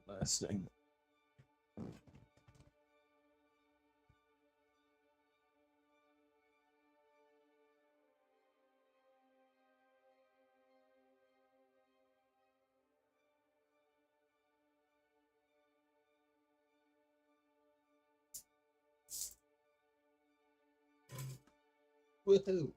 last thing. Woohoo!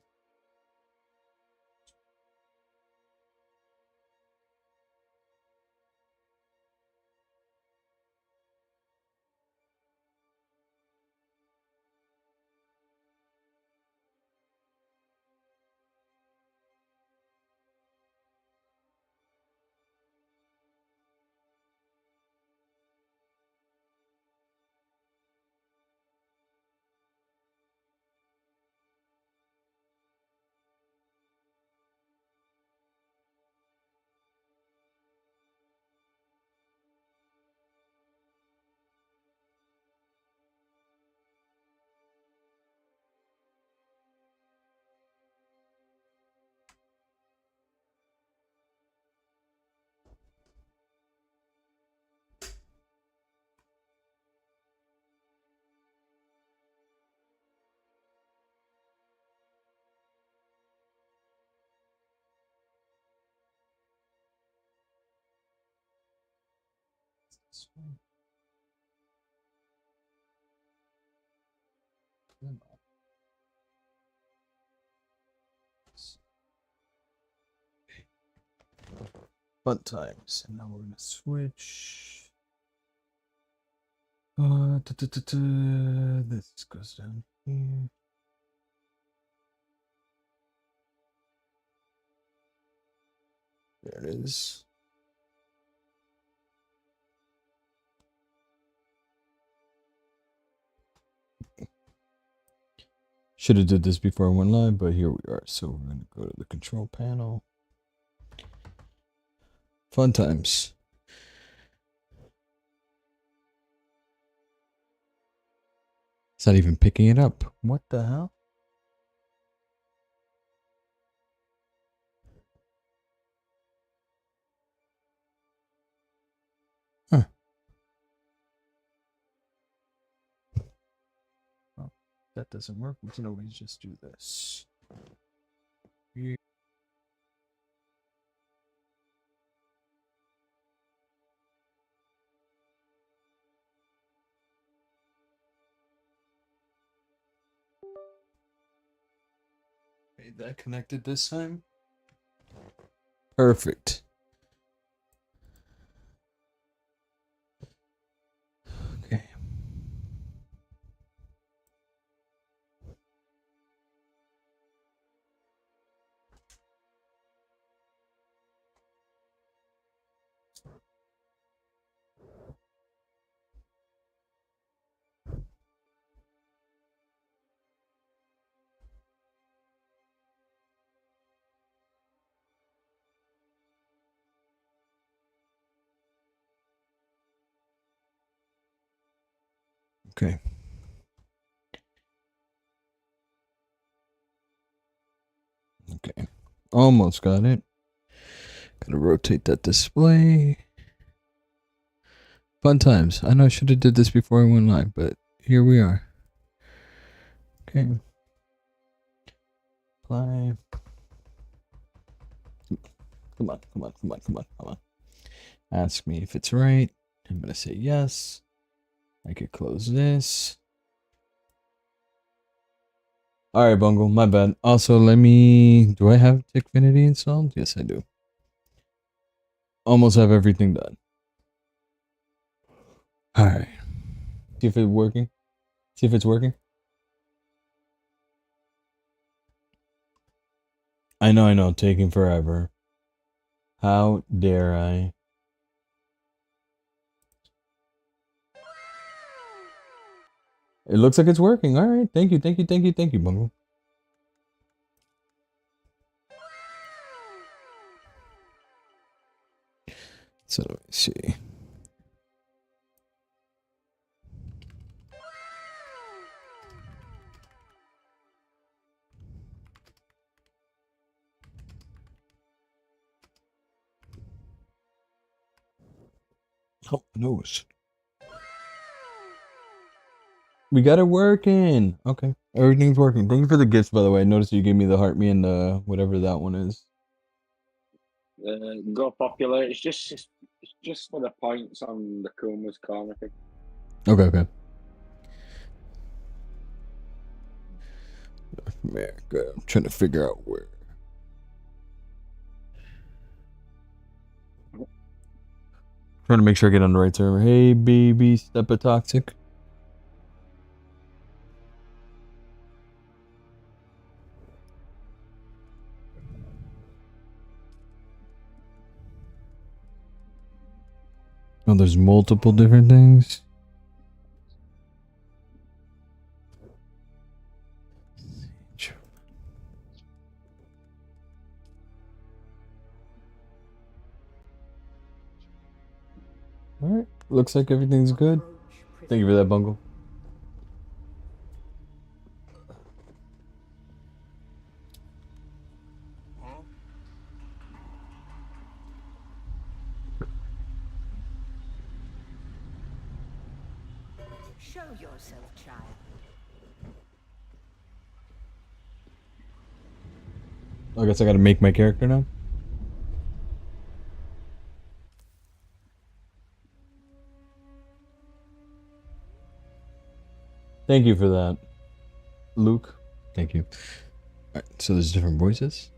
Fun times. And now we're gonna switch. This goes down here. There it is. Should have did this before I went live, but here we are. So we're gonna go to the control panel. Fun times. It's not even picking it up. What the hell? Huh. Well, that doesn't work. We can always just do this. Okay, that connected this time. Perfect. Okay. Okay. Okay. Almost got it. Gotta rotate that display. Fun times. I know I should have did this before I went live, but here we are. Okay. Apply. Come on, come on, come on, come on, come on. Ask me if it's right. I'm gonna say yes. I could close this. Alright, Bungle, my bad. Also, let me... Do I have Tickfinity installed? Yes, I do. Almost have everything done. Alright. See if it's working. See if it's working. I know, taking forever. How dare I? It looks like it's working. Alright, thank you, Bungle. So let me see. Oh, my nose. We got it working. Okay. Everything's working. Thank you for the gifts, by the way. I noticed you gave me the heart me and the whatever that one is. Go popular. It's just for the points on the Kuma's corner thing. Okay, okay. America. I'm trying to figure out where. Trying to make sure I get on the right server. Hey, baby, step a toxic. Oh, there's multiple different things. Alright, looks like everything's good. Thank you for that, Bungle. Show yourself, child. I guess I gotta make my character now. Thank you for that, Luke. Thank you. Alright, so there's different voices.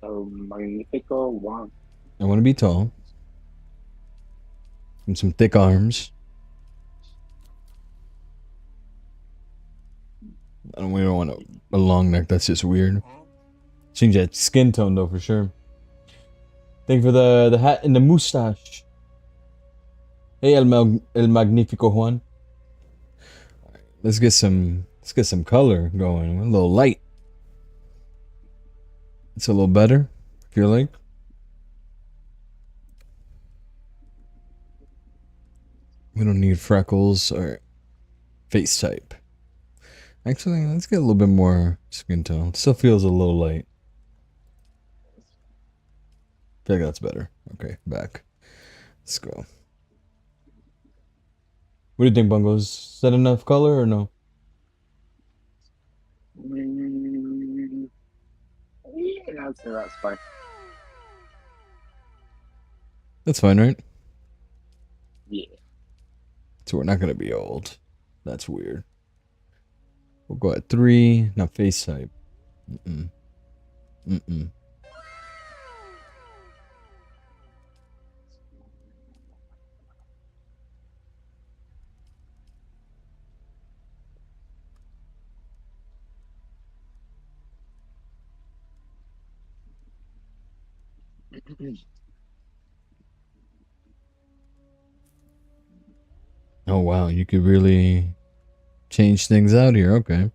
So Magnifico 1. I want to be tall. And some thick arms. We don't want a long neck. That's just weird. Change that skin tone though for sure. Thank you for the hat and the mustache. Hey, El Magnifico Juan. Let's get some color going. A little light. It's a little better. I feel like. We don't need freckles or face type. Actually, let's get a little bit more skin tone. Still feels a little light. I feel like that's better. Okay, back. Let's go. What do you think, Bungo? Is that enough color or no? Yeah, I'd say that's fine. That's fine, right? Yeah. So we're not gonna be old. That's weird. We'll go at 3. Not face type. Mm-mm. Oh wow, you could really change things out here. Okay.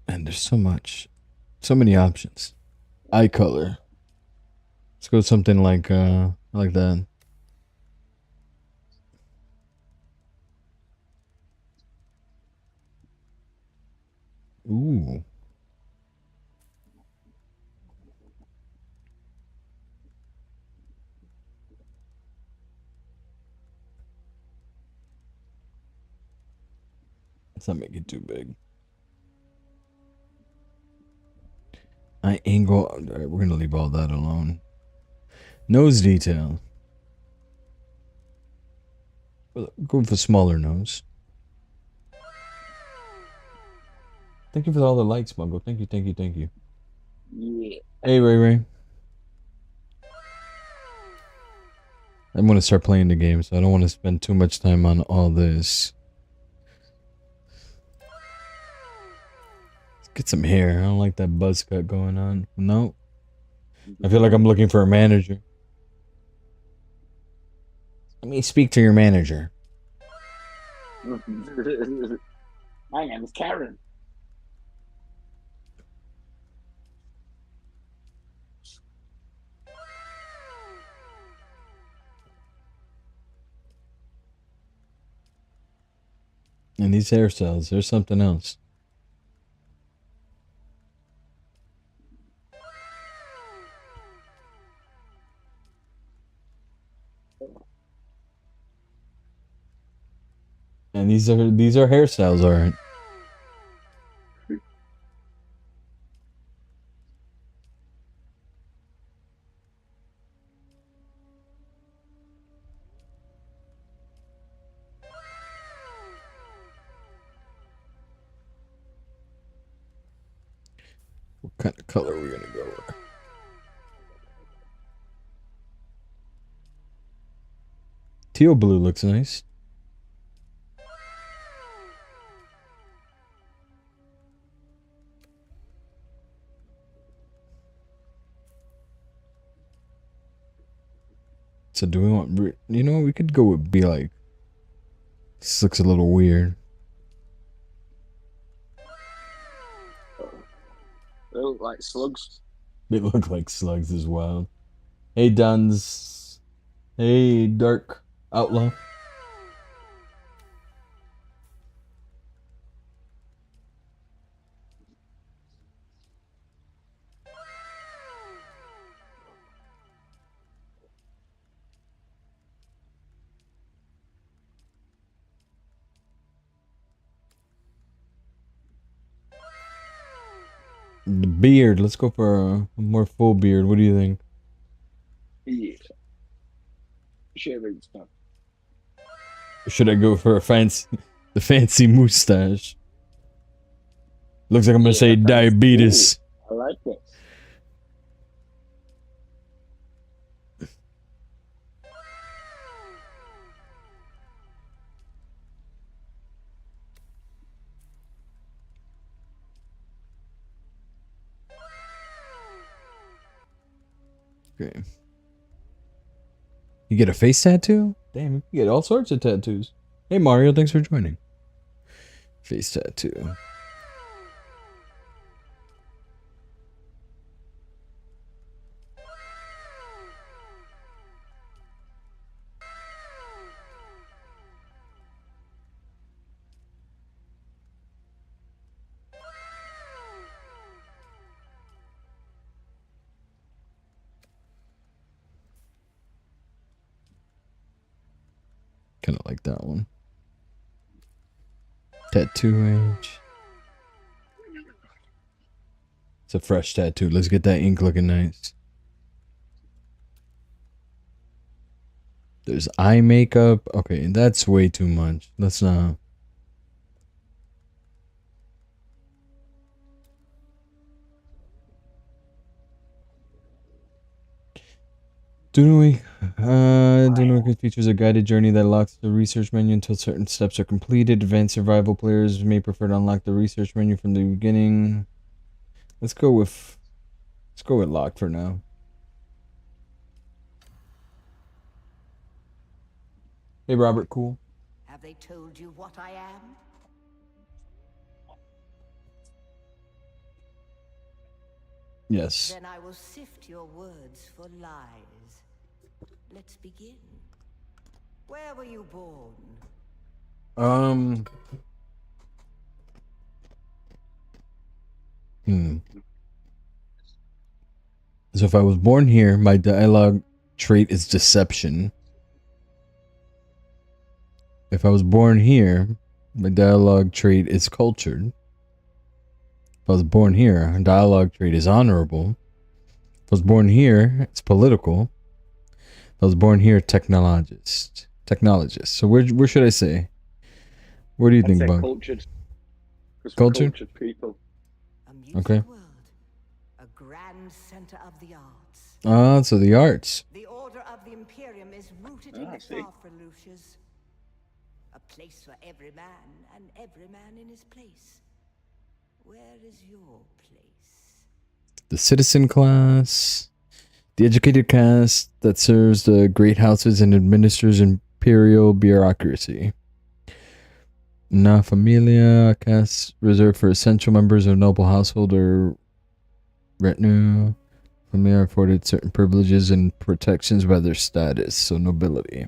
And there's so many options. Eye color. Let's go with something like that. Ooh. Let's not make it too big. Eye angle. Alright, we're gonna leave all that alone. Nose detail. Go for smaller nose. Thank you for all the likes, Bungo. Thank you, thank you, thank you. Yeah. Hey, Ray Ray. I'm gonna start playing the game, so I don't want to spend too much time on all this. Let's get some hair. I don't like that buzz cut going on. No. I feel like I'm looking for a manager. Let me speak to your manager. My name is Karen. And these hairstyles, there's something else. And these are hairstyles, alright. What kind of color are we gonna go with? Teal blue looks nice. So do we want, you know, we could go with be like, this looks a little weird. They look like slugs. They look like slugs as well. Hey, Duns. Hey, Dark Outlaw. The beard. Let's go for a more full beard. What do you think? Yeah. Shaving stuff. Or should I go for the fancy mustache? Looks like I'm gonna say diabetes. Ooh, I like it. Okay. You get a face tattoo? Damn, you get all sorts of tattoos. Hey Mario, thanks for joining. Face tattoo. Kind of like that one. Tattoo age. It's a fresh tattoo. Let's get that ink looking nice. There's eye makeup. Okay, that's way too much. Let's not. Dunwick features a guided journey that locks the research menu until certain steps are completed. Advanced survival players may prefer to unlock the research menu from the beginning. Let's go with locked for now. Hey Robert, cool. Have they told you what I am? Yes. Then I will sift your words for lies. Let's begin. Where were you born? So if I was born here, my dialogue trait is deception. If I was born here, my dialogue trait is cultured. If I was born here, my dialogue trait is honorable. If I was born here, it's political. If I was born here, technologist. So where should I say? What do you think, Bug? Cultured. Cultured? Cultured people. A music Okay. world, a grand center of the arts. Ah, so the arts. The order of the Imperium is rooted in I the see. Farfreluches. A place for every man and every man in his place. Where is your place? The citizen class. The educated caste that serves the great houses and administers imperial bureaucracy. Na Familia, a caste reserved for essential members of noble household or retinue. Familia are afforded certain privileges and protections by their status, so nobility.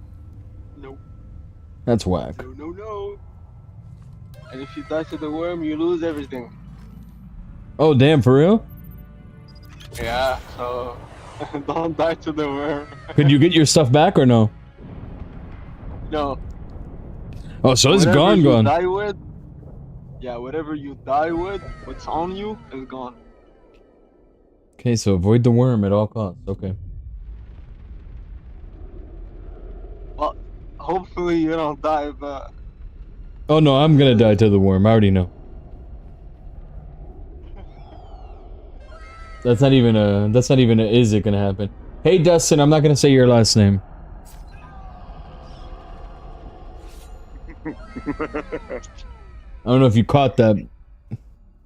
That's whack. No, no, no. And if you die to the worm, you lose everything. Oh, damn, for real? Yeah, so don't die to the worm. Could you get your stuff back or no? No. Oh, so it's Whatever gone, you gone. die with, yeah, whatever you die with, what's on you is gone. Okay, so avoid the worm at all costs. Okay. Well, hopefully you don't die, but Oh no, I'm gonna die to the worm. I already know. That's not even a is it gonna happen. Hey Dustin, I'm not gonna say your last name. I don't know if you caught that.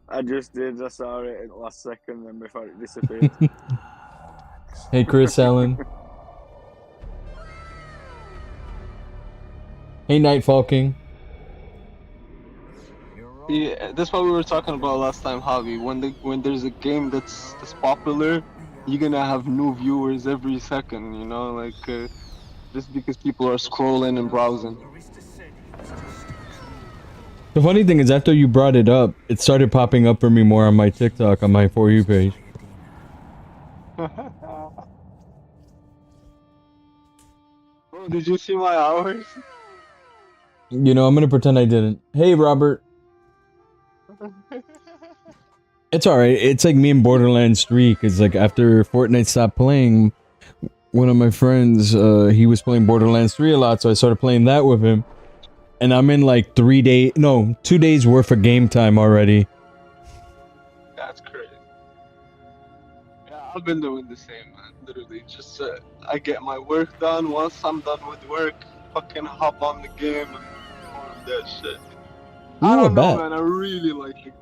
I just did. I saw it at the last second, then before it disappeared. Hey Chris Allen. Hey Nightfall King. yeah, that's what we were talking about last time, Javi. When there's a game that's popular, you're gonna have new viewers every second. You know, like just because people are scrolling and browsing. The funny thing is, after you brought it up, it started popping up for me more on my TikTok, on my For You page. Oh, did you see my hours? You know, I'm gonna pretend I didn't. Hey Robert. It's alright. It's like me in Borderlands 3, because like after Fortnite stopped playing, one of my friends, he was playing Borderlands 3 a lot, so I started playing that with him. And I'm in like 2 days worth of game time already. That's crazy. Yeah, I've been doing the same, man. Literally, just I get my work done. Once I'm done with work, fucking hop on the game and all of that shit. I Ooh, a don't know, bat. man. I really like it.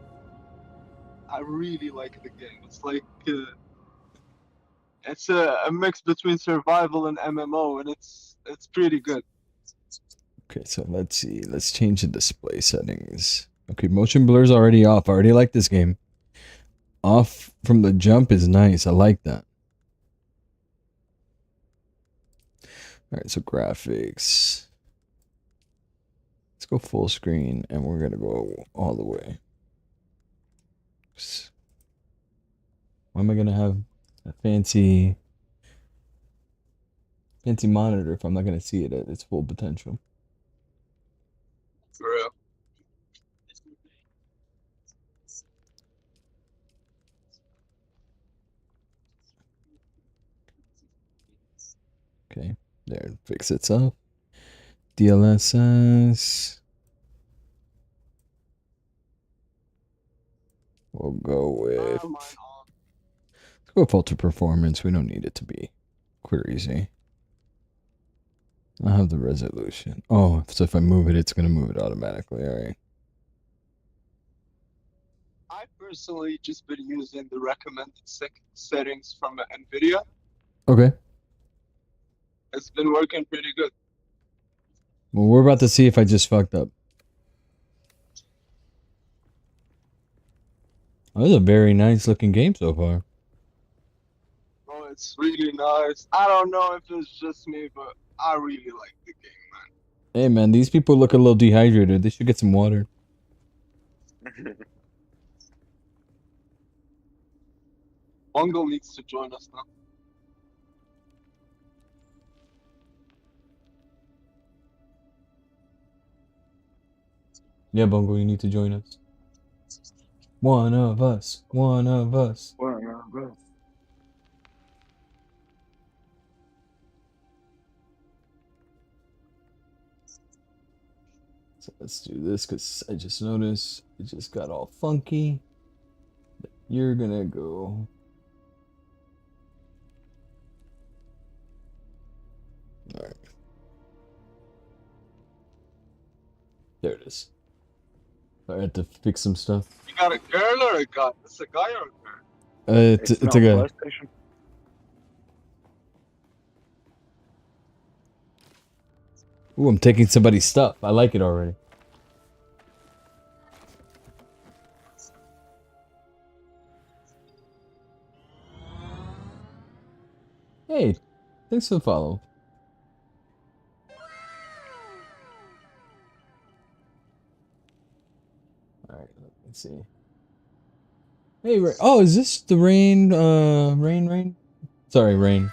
I really like the game. It's like it's a mix between survival and MMO, and it's pretty good. Okay, so let's see. Let's change the display settings. Okay, motion blur's already off. I already like this game. Off from the jump is nice. I like that. Alright, so graphics. Let's go full screen, and we're gonna go all the way. Why am I gonna have a fancy monitor if I'm not gonna see it at its full potential? For real. Okay, there, fix itself. DLSS. We'll go with. Mine on. Let's go with ultra performance. We don't need it to be crazy. I'll have the resolution. Oh, so if I move it, it's gonna move it automatically. All right. I personally just been using the recommended settings from Nvidia. Okay. It's been working pretty good. Well, we're about to see if I just fucked up. Oh, this is a very nice looking game so far. Oh, it's really nice. I don't know if it's just me, but I really like the game, man. Hey man, these people look a little dehydrated. They should get some water. Bungle needs to join us now. Yeah, Bungo, you need to join us. One of us. One of us. So let's do this because I just noticed it just got all funky. You're gonna go. Alright. There it is. I had to fix some stuff. You got a girl or a guy? It's a guy or a girl? It's a not guy. PlayStation. Ooh, I'm taking somebody's stuff. I like it already. Hey, thanks for the follow. see. Hey, oh, is this the rain? Rain? Sorry, rain.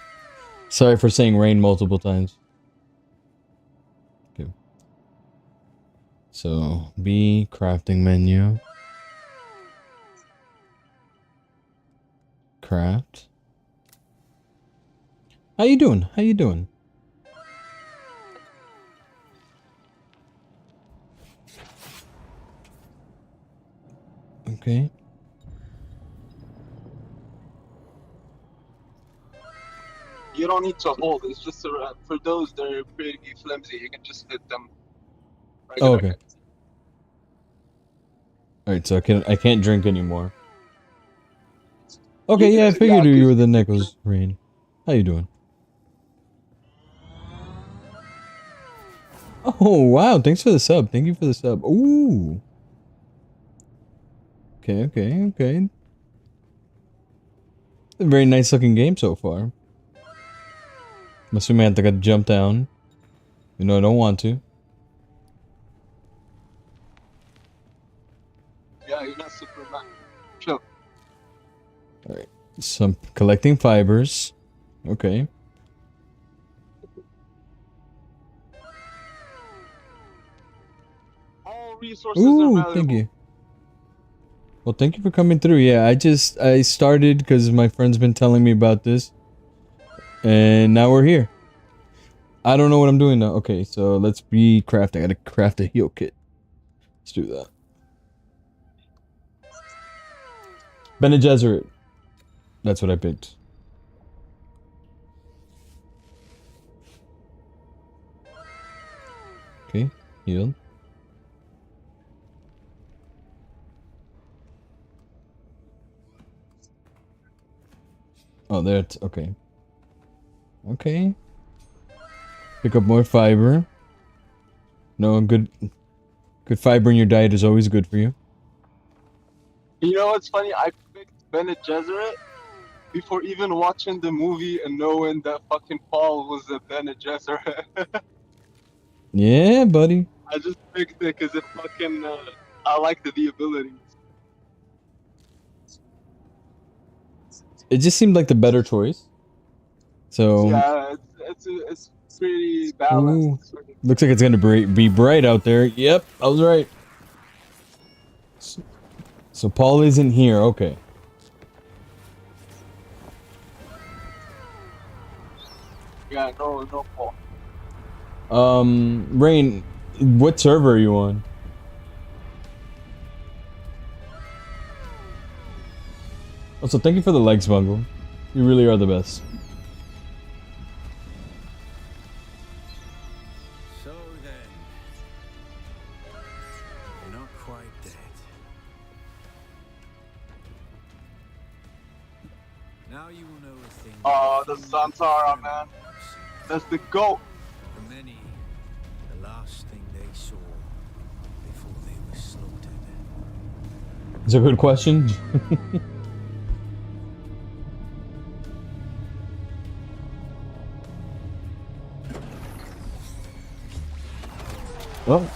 Sorry for saying rain multiple times. Okay. So, B, crafting menu. Craft. How you doing? How you doing? Okay. You don't need to hold. It's just for those that are pretty flimsy. You can just hit them. Oh, okay. All right, so I can't drink anymore. Okay, yeah, I figured you were the Nichols Rain. How you doing? Oh wow! Thanks for the sub. Thank you for the sub. Ooh. Okay. A very nice looking game so far. I'm assuming I have to jump down. You know I don't want to. Yeah, you're not Superman. Chill. Alright. So I'm collecting fibers. Okay. All resources are Ooh, valuable. thank you. Well, thank you for coming through. Yeah, I started because my friend's been telling me about this. And now we're here. I don't know what I'm doing now. Okay, so let's be crafting. I gotta craft a heal kit. Let's do that. Bene Gesserit. That's what I picked. Okay, heal. Oh, there it's okay. Okay. Pick up more fiber. No, good fiber in your diet is always good for you. You know what's funny? I picked Bene Gesserit before even watching the movie and knowing that fucking Paul was a Bene Gesserit. Yeah, buddy. I just picked it because it fucking I liked the abilities. It just seemed like the better choice. So Yeah, it's pretty balanced. looks like it's gonna be bright out there. Yep, I was right. So Paul isn't here. Okay. Yeah, no Paul. Rain, what server are you on? Also, thank you for the legs, Bungle. You really are the best. So then, you're not quite dead. Now you will know a thing. Oh, the Santara, man. That's the GOAT. For many, the last thing they saw before they were slaughtered. It's a good question. Oh.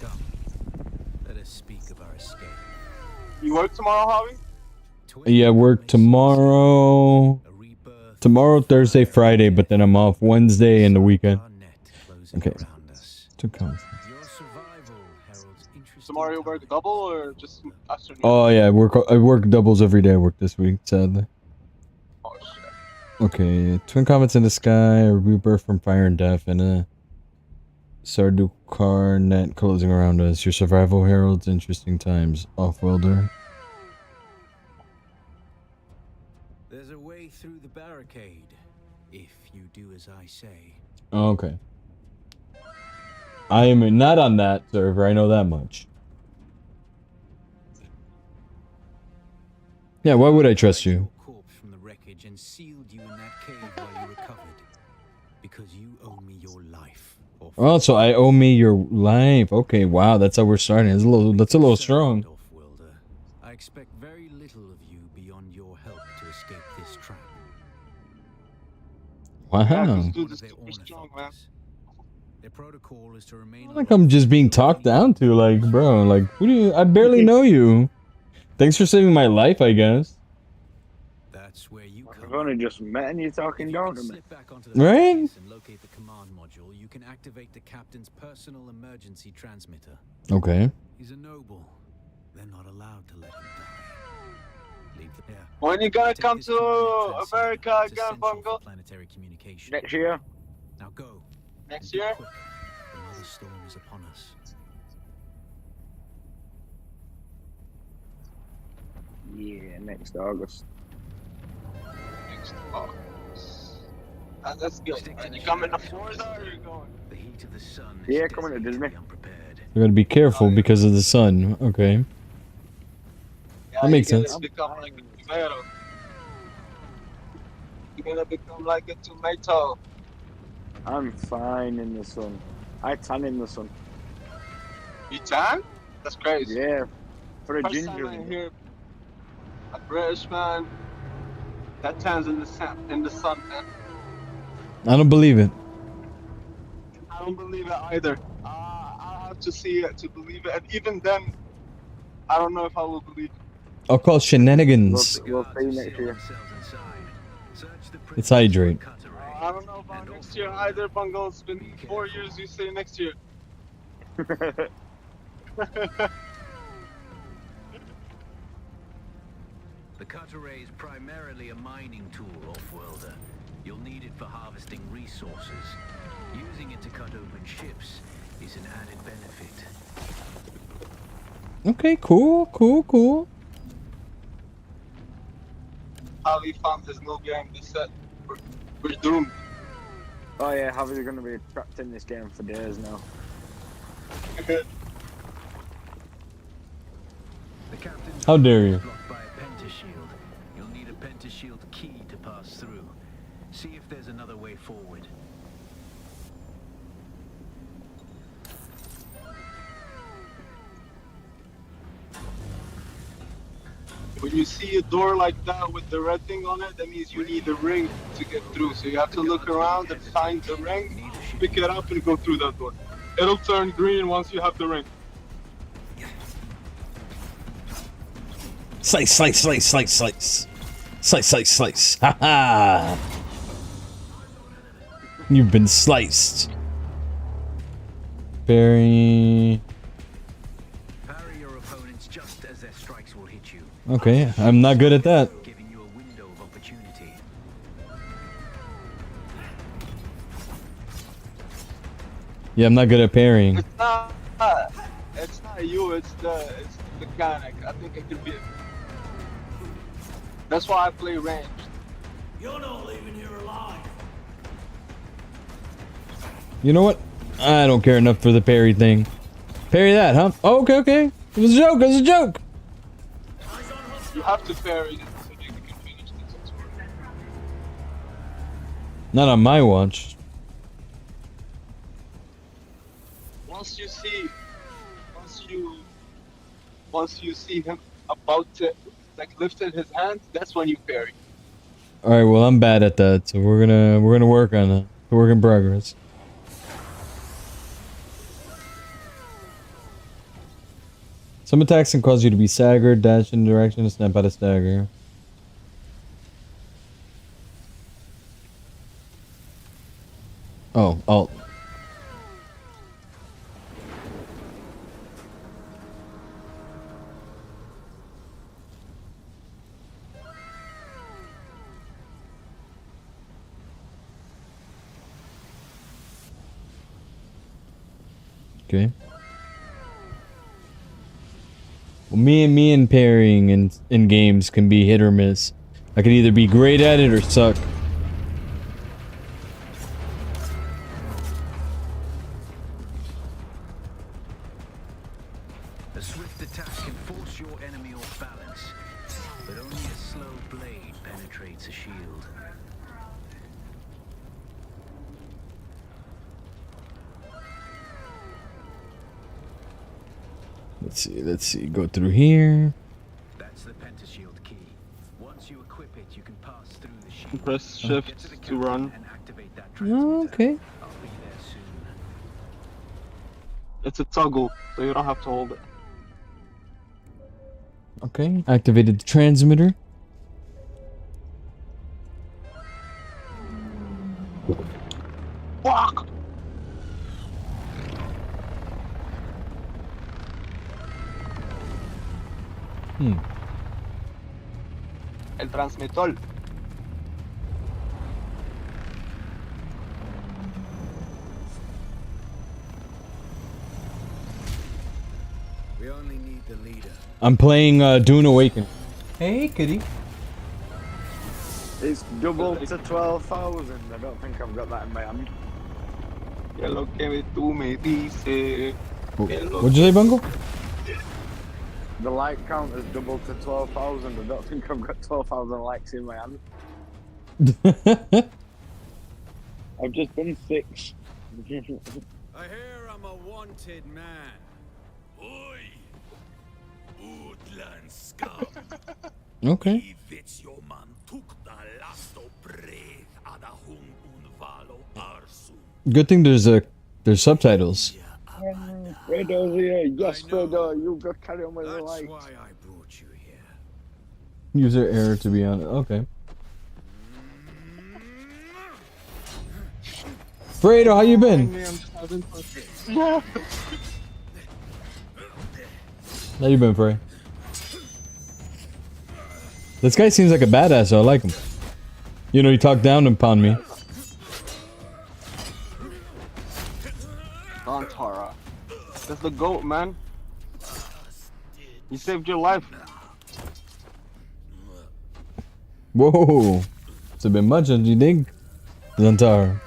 Come, let us speak of our escape. You work tomorrow, Javi? Yeah, work tomorrow. Tomorrow, Thursday, Friday, but then I'm off Wednesday and the weekend. Okay. To come. Tomorrow you work double or just afternoon? Oh yeah, I work doubles every day. I work this week, sadly. Oh shit. Okay, twin comets in the sky, a rebirth from fire and death, and a Sardukar net closing around us. Your survival heralds, interesting times. Off-worlder. There's a way through the barricade, if you do as I say. Oh, okay. I am not on that server, I know that much. Yeah, why would I trust you? Corpse from the wreckage and sealed you in that cave while you recovered. Because you owe me your life. Oh, so I owe me your life. Okay, wow, that's how we're starting. That's a little strong. Off-worlder. I expect very little of you beyond your help to escape this trap. Wow. Yeah, 'cause One dude of is their super strong, man. ornithopters. Their protocol is to remain Like I'm just being talked down to, like, bro, like, who do you, I barely know you. Thanks for saving my life, I guess. That's where you I've come only in. just met and you're If talking you down can to me. slip back onto the Right? base and locate the command module, you can activate the captain's personal emergency transmitter. Okay. He's a noble. They're not allowed to let him die. Leave the pair. When you gonna Take come this to command transceiver. America It's again, essential for Bungle? planetary communication. Next year? Now go. Next and be year? quick. Another storm is upon us. Yeah, next August. Next August. That's good. Stick to And the you coming to shadows, Florida or you going? The heat of the sun Yeah, is coming to deadly Disney. the unprepared. I gotta be careful because of the sun. Okay. Yeah, That makes you're sense. gonna become like a tomato. You're gonna become like a tomato. I'm fine in the sun. I tan in the sun. You tan? That's crazy. Yeah, for a First time ginger. I hear a British man that tans in the sun, man. I don't believe it. I don't believe it either. I'll have to see it to believe it, and even then, I don't know if I will believe it. I'll call shenanigans. We'll see next year. It's hydrate. I don't know about next year either, Bungle. It's been 4 years. You say next year. The cutter ray is primarily a mining tool, off-worlder. You'll need it for harvesting resources. Using it to cut open ships is an added benefit. Okay, cool, cool, cool. Javi found his new game. They said we're doomed. Oh yeah, Javi's gonna be trapped in this game for days now. The captain's How dare is you? blocked by a pentashield. You'll need a pentashield key to pass through. See if there's another way forward. When you see a door like that with the red thing on it, that means you need a ring to get through. So you have to look around and find the ring, pick it up, and go through that door. It'll turn green once you have the ring. Slice, slice, slice, slice, slice. Slice, slice, slice. Ha ha! You've been sliced. Very... Parry your opponents just as their strikes will hit you. Okay, I'm not good at that. Giving you a window of opportunity. Yeah, I'm not good at parrying. It's not you. It's the mechanic. I think it could be. That's why I play ranged. You know what? I don't care enough for the parry thing. Parry that, huh? Oh, okay, okay. It was a joke, it was a joke! You have to parry it so you can finish the tutorial. Not on my watch. Once you see him about to like lifting his hand, that's when you parry. Alright, well I'm bad at that, so we're gonna work on that. It's a work in progress. Some attacks can cause you to be staggered, dash in direction, and snap out of stagger. Oh, alt. Okay. Well, me and parrying in games can be hit or miss. I can either be great at it or suck. A swift attack can force your enemy off balance, but only a slow blade penetrates a shield. Let's see. Go through here. That's the pentashield key. Once you equip it, you can pass through the shield. Press Get shift the to captain run. and activate transmitter. Okay. I'll be there soon. It's a toggle, so you don't have to hold it. Okay. Activated the transmitter. Fuck! Hmm. El transmisor. We only need the leader. I'm playing Dune Awakening. Hey, kitty. It's double to 12,000. I don't think I've got that in my hand. Que lo que tú me dices. What'd you say, Bungle? The like count is double to 12,000. I don't think I've got 12,000 likes in my hand. I've just done 6. I hear I'm a wanted man. Oi! Woodland scum. Okay. Good thing there's subtitles. Fredo's here. Yes, Fredo. You go carry on with the That's likes. why I brought you here. User error to be on it. Okay. Fredo, how you been? How you been, Frey? This guy seems like a badass, so I like him. You know, he talked down upon me. Antara. That's the GOAT, man. He saved your life. Whoa. It's a bit much, don't you think? Zantara.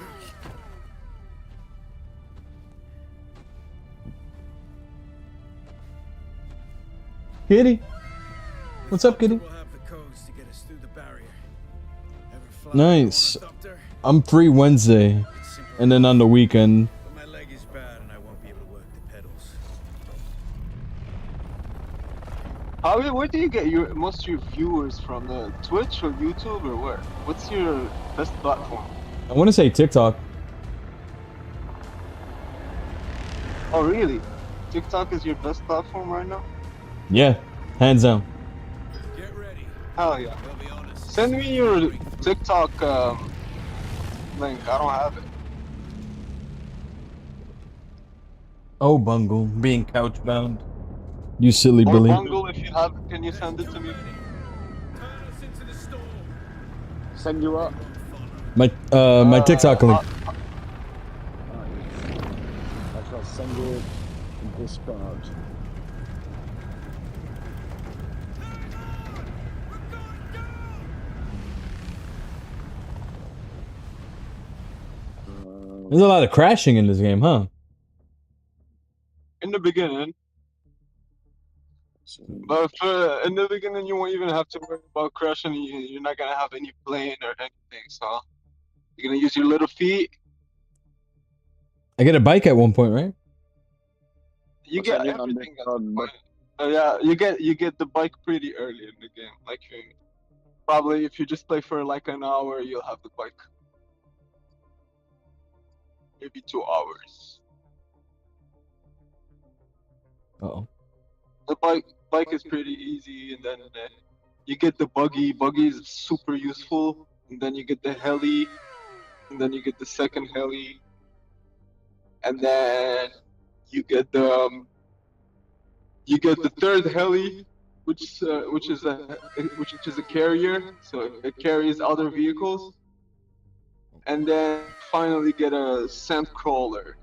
Kitty. What's up, Kitty? We'll have the codes to get us through the barrier. Ever fly Nice. a helicopter? I'm free Wednesday, It's simple and then on the weekend. but my leg is bad and I won't be able to work the pedals. Where do you get most of your viewers from? Twitch or YouTube or where? What's your best platform? I want to say TikTok. Oh, really? TikTok is your best platform right now? Yeah, hands down. Get ready. Hell yeah. We'll be honest. Send me your TikTok link. I don't have it. Oh, Bungle, being couch bound. You silly Or Billy. Bungle, if you have it, can you send it to me? Turn us into the storm. Send you up. My TikTok link. I shall send you a Discord. There's a lot of crashing in this game, huh? In the beginning. But in the beginning, you won't even have to worry about crashing. You're not gonna have any plane or anything, so you're gonna use your little feet. I get a bike at one point, right? You I'll get send you on everything at Discord, the but- point. Yeah, you get the bike pretty early in the game. Like probably if you just play for like an hour, you'll have the bike. Maybe 2 hours. Uh-oh. The bike is pretty easy, and then you get the buggy. Buggy is super useful, and then you get the heli, and then you get the second heli, and then you get the third heli, which is a carrier, so it carries other vehicles, and then finally get a sand crawler.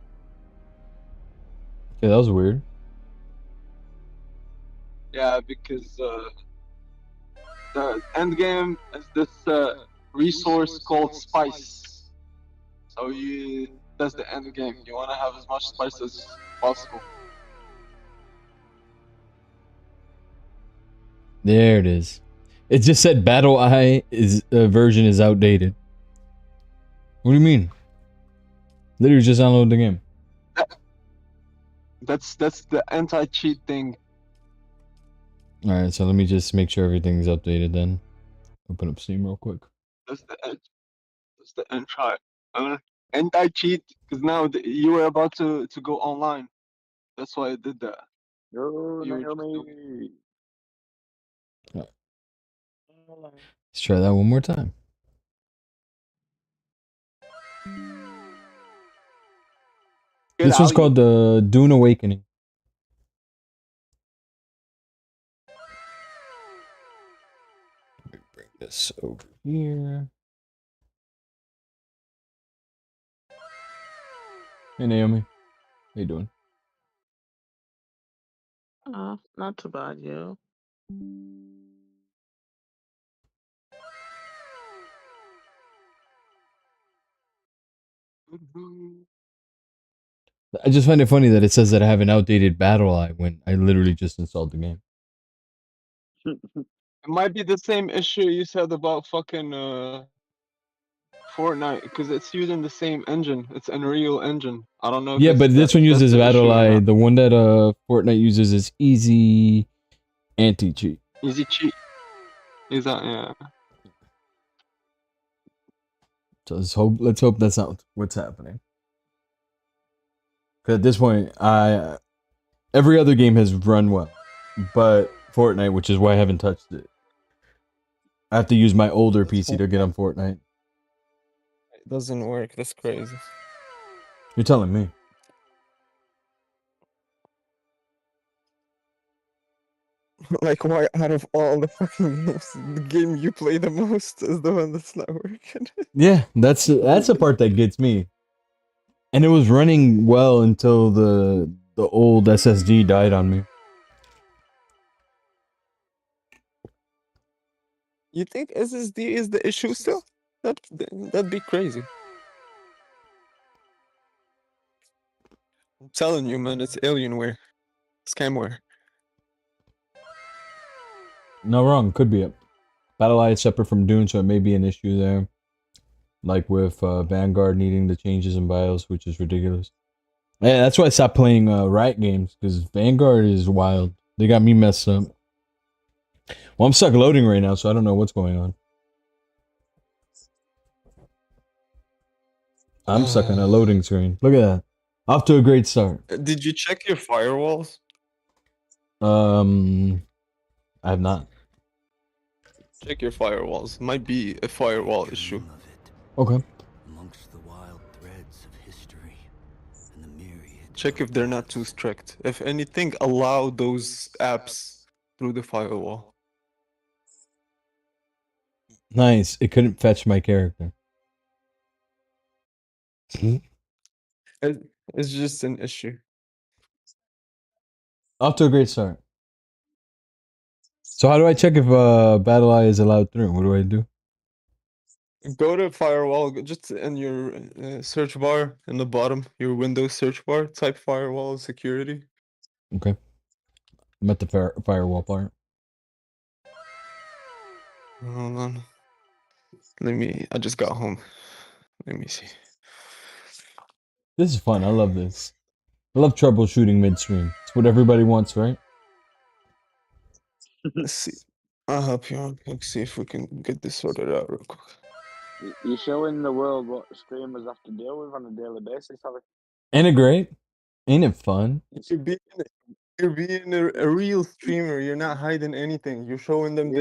Yeah, that was weird. Yeah, because the end game is this resource called spice. So that's the end game. You want to have as much spice as possible. There it is. It just said Battle Eye version is outdated. What do you mean? Literally just download the game. That's the anti-cheat thing. Alright, so let me just make sure everything's updated then. Open up Steam real quick. That's the anti. And I cheat because now you were about to go online. That's why I did that. Yo, You were just doing. Naomi. Let's try that one more time. Get This one's out, called the Dune Awakening. Let me bring this over here. Hey Naomi, how you doing? Not too bad, yo. you. I just find it funny that it says that I have an outdated battle eye when I literally just installed the game. It might be the same issue you said about fucking Fortnite because it's using the same engine. It's Unreal Engine. I don't know if Yeah, but this one that's uses the battle issue or eye. not. The one that Fortnite uses is easy anti-cheat. Easy cheat. Is that yeah? So let's hope that's not what's happening. Because at this point, every other game has run well, but Fortnite, which is why I haven't touched it. I have to use my older PC to get on Fortnite. It doesn't work. That's crazy. You're telling me. Like, why out of all the fucking games, the game you play the most is the one that's not working? Yeah, that's the part that gets me. And it was running well until the old SSD died on me. You think SSD is the issue still? That'd be crazy. I'm telling you, man, it's Alienware. Scamware. No, wrong. Could be it. BattleEye is separate from Dune, so it may be an issue there. Like with Vanguard needing the changes in BIOS, which is ridiculous. Yeah, that's why I stopped playing Riot games, because Vanguard is wild. They got me messed up. Well, I'm stuck loading right now, so I don't know what's going on. I'm stuck on a loading screen. Look at that. Off to a great start. Did you check your firewalls? I have not. Check your firewalls. Might be a firewall issue. Okay. Amongst the wild threads of history and the myriad. Check if they're not too strict. If anything, allow those apps through the firewall. Nice. It couldn't fetch my character. It's just an issue. Off to a great start. So how do I check if BattleEye is allowed through? What do I do? Go to firewall, just in your search bar in the bottom, your Windows search bar, type firewall security. Okay. I'm at the firewall part. Hold on. I just got home. Let me see. This is fun. I love this. I love troubleshooting midstream. It's what everybody wants, right? Let's see. I'll help you out. Let's see if we can get this sorted out real quick. You're showing the world what streamers have to deal with on a daily basis, Harry. Ain't it great? Ain't it fun? You're being a real streamer. You're not hiding anything. You're showing them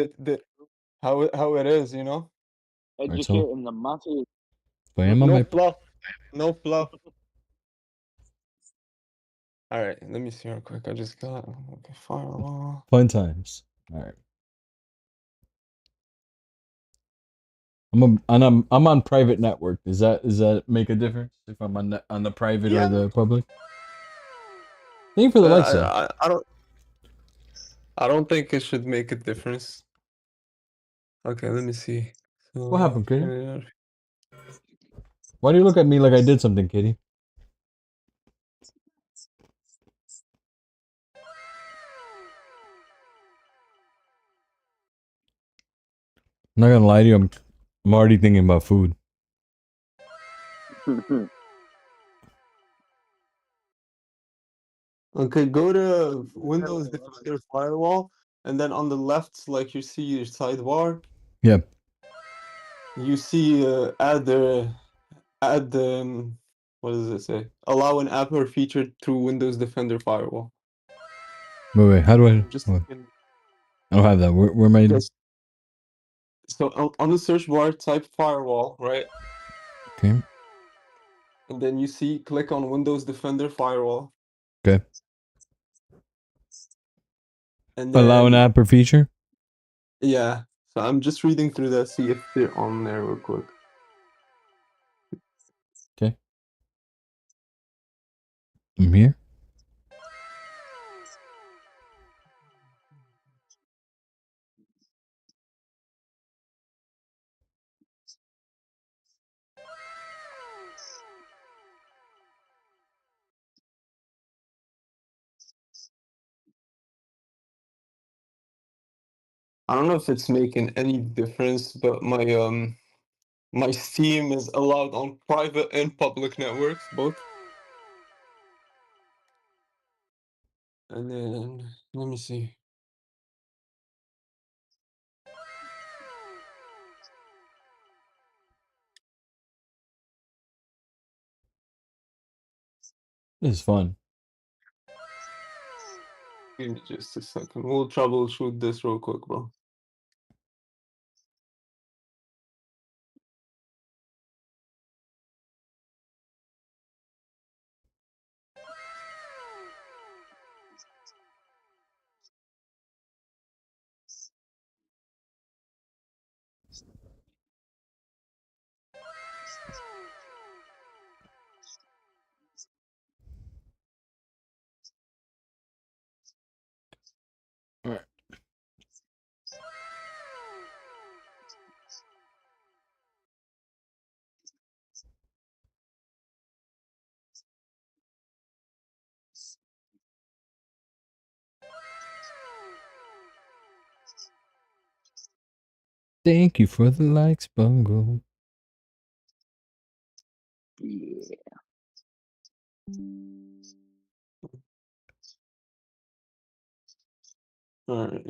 how it is, you know? Alright, so Educating the masses. if I am on No my fluff. No fluff. All right, let me see real quick. I just got okay, firewall. fun times. All right. I'm on private network. Does that make a difference if I'm on the private or the public? Thank you for the like, sir. I don't think it should make a difference. Okay, let me see. So, What happened, Kitty? Why do you look at me like I did something, Kitty? I'm not gonna lie to you. I'm already thinking about food. Okay, go to Windows Defender Firewall, and then on the left, like you see your sidebar. Yep. You see add the Add what does it say? Allow an app or feature through Windows Defender Firewall. Wait, how do I? Just Wait, I don't have that. Where am I? just so on the search bar, type firewall, right? Okay. And then you see, click on Windows Defender Firewall, Okay. and Allow an then app or feature. yeah. So I'm just reading through that, see if they're on there real quick. Okay. I'm here. I don't know if it's making any difference, but my Steam is allowed on private and public networks, both. And then let me see. This is fun. Give me just a second. We'll troubleshoot this real quick, bro. All right. Thank you for the likes, Bungo. Yeah. All right.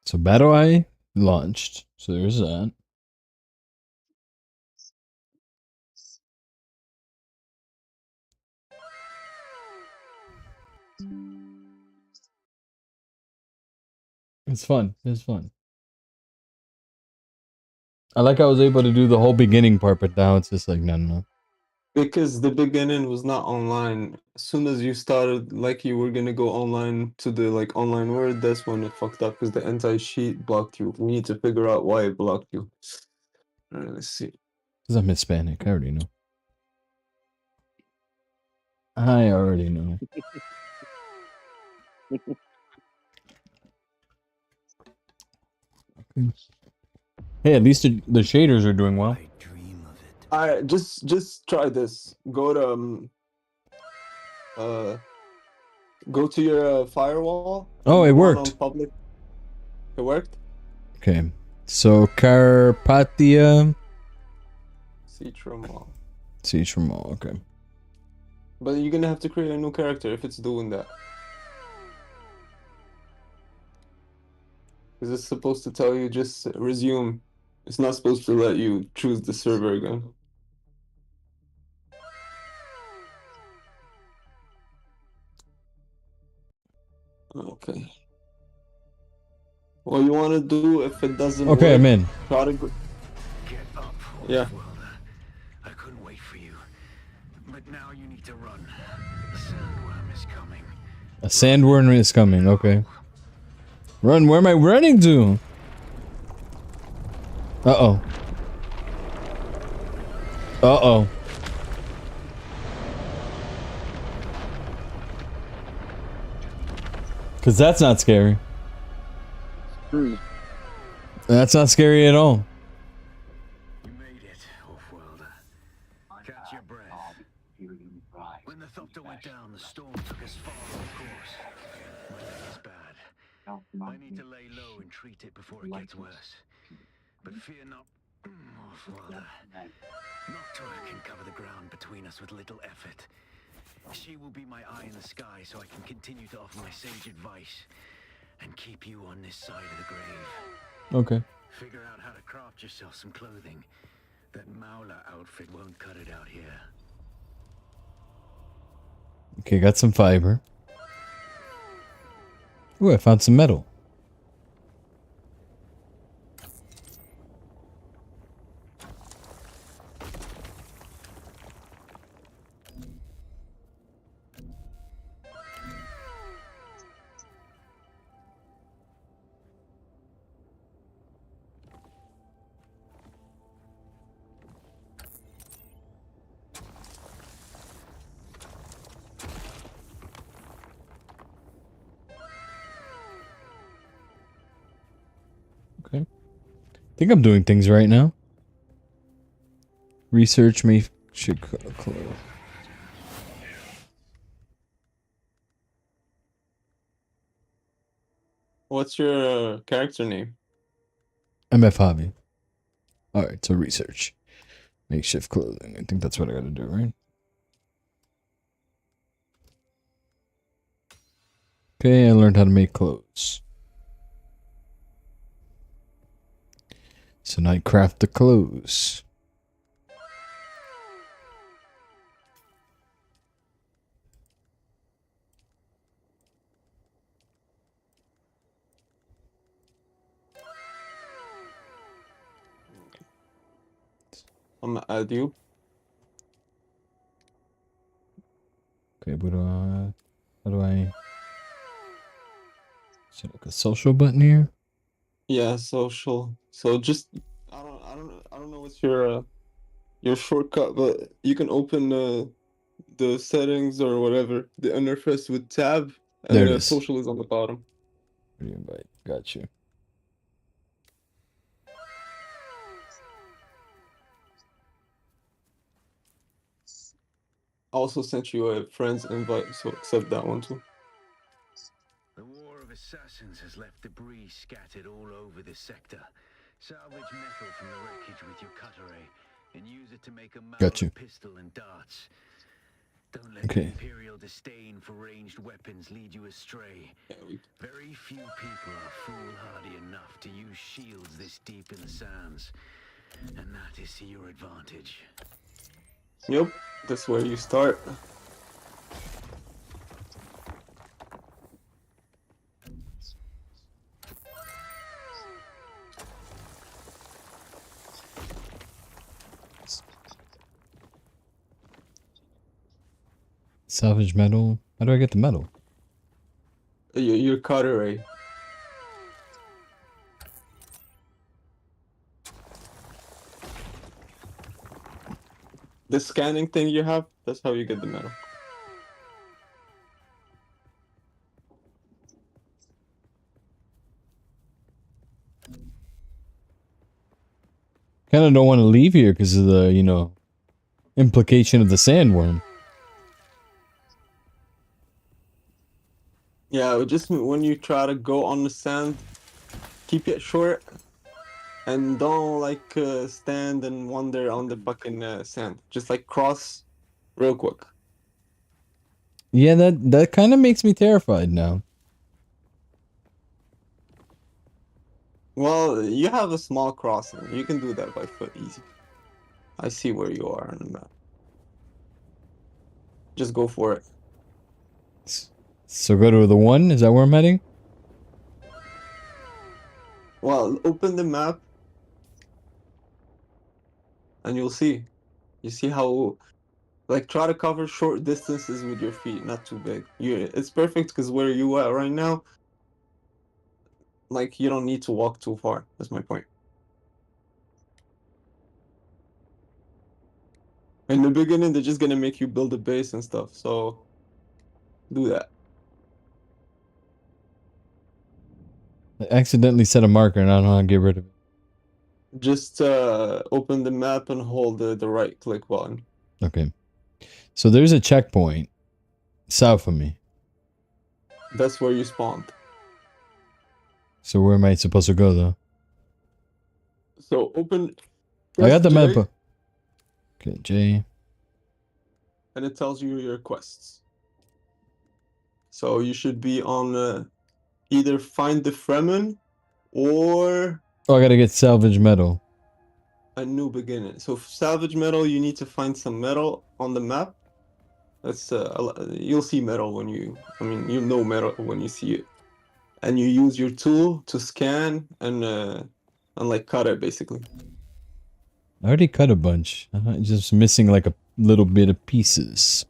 So Battle Eye launched. So there's that. It's fun. It's fun. I like I was able to do the whole beginning part, but now it's just like no. Because the beginning was not online. As soon as you started, like you were gonna go online to the like online word, that's when it fucked up because the anti-cheat blocked you. We need to figure out why it blocked you. All right, let's see. Because I'm Hispanic. I already know. I already know. Hey, at least the shaders are doing well. I dream of it. All right, just try this. Go to go to your firewall. Oh, and it go on worked. Public. It worked. Okay. So Carpathia. Citron Mall. Siege from all. Okay. But you're gonna have to create a new character if it's doing that. Because it's supposed to tell you just resume. It's not supposed to let you choose the server again. Okay. What you want to do if it doesn't Okay, work? I'm in. Try to go. Get up, Yeah. Wolfwelder. I couldn't wait for you. But now you need to run. The sandworm is coming. A sandworm is coming. Okay. Run. Where am I running to? Uh-oh. Uh-oh. Because that's not scary. That's not scary at all. You made it, Wolfwelder. Catch your breath. When the Thopter went it down, the storm took us far off course. My leg is bad. I need to lay low and treat it before it gets worse. But fear not, Wilder. Noctua can cover the ground between us with little effort. She will be my eye in the sky so I can continue to offer my sage advice and keep you on this side of the grave. Okay. Figure out how to craft yourself some clothing. That Maula outfit won't cut it out here. Okay, got some fiber. Ooh, I found some metal. Okay. I think I'm doing things right now. Research me should close. What's your character name? MF Hobby. Alright, so research. Makeshift clothing. I think that's what I gotta do, right? Okay, I learned how to make clothes. So now I craft the clothes. I'm gonna add you. Okay, but how do I? Is there like a social button here? Yeah, social. So just I don't know what's your shortcut, but you can open the settings or whatever, the interface with tab, and There it is. social is on the bottom. Invite. Got you. I also sent you a friend's invite, so accept that one too. The War of Assassins has left debris scattered all over this sector. Salvage metal from the wreckage with your cutter ray and use it to make a Got you. pistol and darts. Don't let Okay. the Imperial disdain for ranged weapons lead you astray. Yeah, Very few people are foolhardy enough to use shields this deep in the sands, and that is to your advantage. Yep, that's where you start. Salvage metal. How do I get the metal? Your cutter ray. The scanning thing you have, that's how you get the metal. Kind of don't want to leave here because of the, implication of the sandworm. Yeah, just when you try to go on the sand, keep it short, and don't stand and wander on the fucking sand. Just cross real quick. Yeah, that kind of makes me terrified now. Well, you have a small crossing. You can do that by foot easy. I see where you are on the map. Just go for it. So go to the one? Is that where I'm heading? Well, open the map and you'll see. You see how, try to cover short distances with your feet, not too big. It's perfect because where you are right now, you don't need to walk too far. That's my point. In the beginning, they're just gonna make you build a base and stuff, so do that. I accidentally set a marker and I don't know how to get rid of it. Just open the map and hold the right click button. Okay. So there's a checkpoint. South of me. That's where you spawned. So where am I supposed to go though? So open. I got the press map. J, Okay, J. and it tells you your quests. So you should be on either find the Fremen or Oh, I gotta get salvage metal. a new beginning. So salvage metal, you need to find some metal on the map. That's you'll see metal when you. I mean, you know metal when you see it, and you use your tool to scan and like cut it basically. I already cut a bunch. I'm just missing like a little bit of pieces.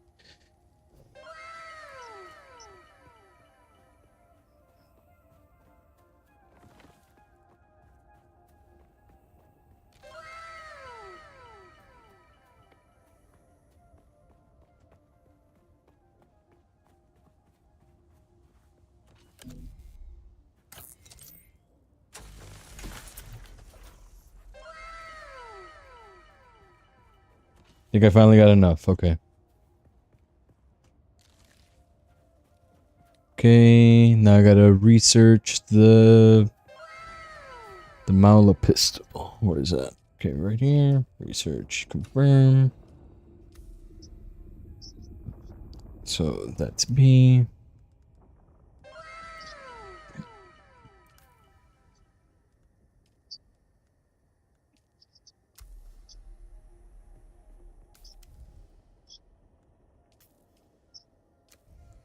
Think I finally got enough. Okay. Okay, now I gotta research the Maula pistol. Where is that? Okay, right here. Research, confirm. So that's B.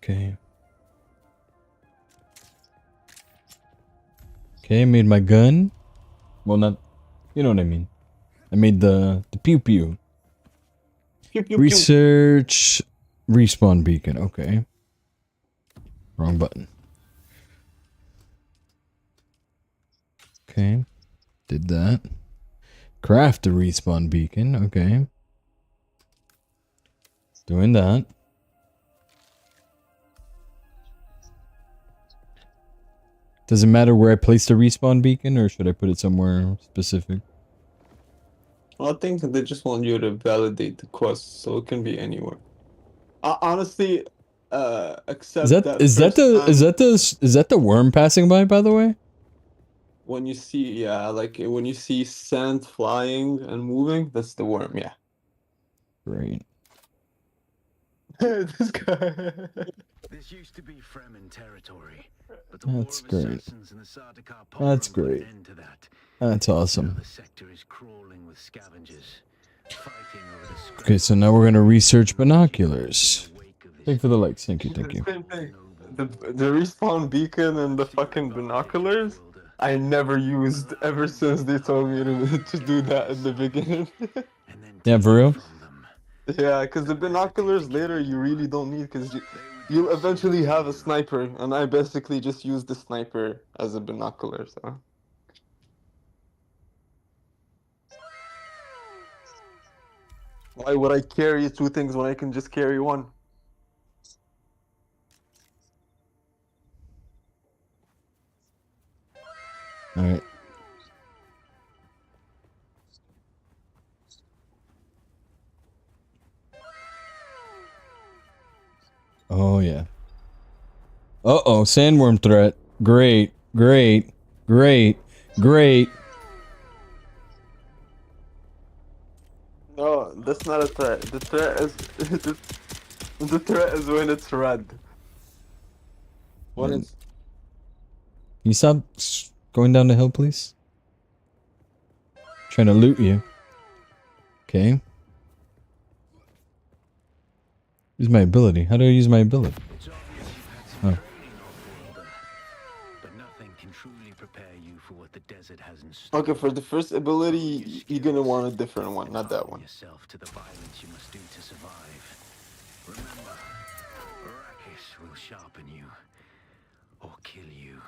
Okay. Okay, I made my gun. Well, not, you know what I mean. I made the pew pew. Pew, pew, pew. Research respawn beacon. Okay. Wrong button. Okay. Did that. Craft a respawn beacon. Okay. Doing that. Does it matter where I place the respawn beacon, or should I put it somewhere specific? Well, I think they just want you to validate the quest, so it can be anywhere. Honestly, except that Is first that the worm passing by the way? when you see, yeah, like when you see sand flying and moving, that's the worm, yeah. Great. This guy. This used to be Fremen territory, but the That's war of great. assassins and the Sardaukar That's put an great. end to that. That's Now awesome. the sector is crawling with scavengers, fighting over the Okay, so now we're gonna research binoculars. Thank you for the likes. Thank you. Thank you. Same thing. The respawn beacon and the fucking binoculars, I never used ever since they told me to do that in the beginning. Yeah, for real? Yeah, because the binoculars later you really don't need because you'll eventually have a sniper, and I basically just use the sniper as a binocular, so. Why would I carry two things when I can just carry one? All right. Oh yeah. Uh-oh, sandworm threat. Great, great, great, great. No, that's not a threat. The threat is the threat is when it's red. When Man. it's Can you stop going down the hill, please? Trying to loot you. Okay. Use my ability. How do I use my ability? It's obvious you've had some Oh. training off-worlder, but nothing can truly prepare you for what the desert has in store. okay for the first ability. You're gonna want a different one, not that Harden one. yourself to the violence you must do to survive. Remember, Arrakis will sharpen you or kill you.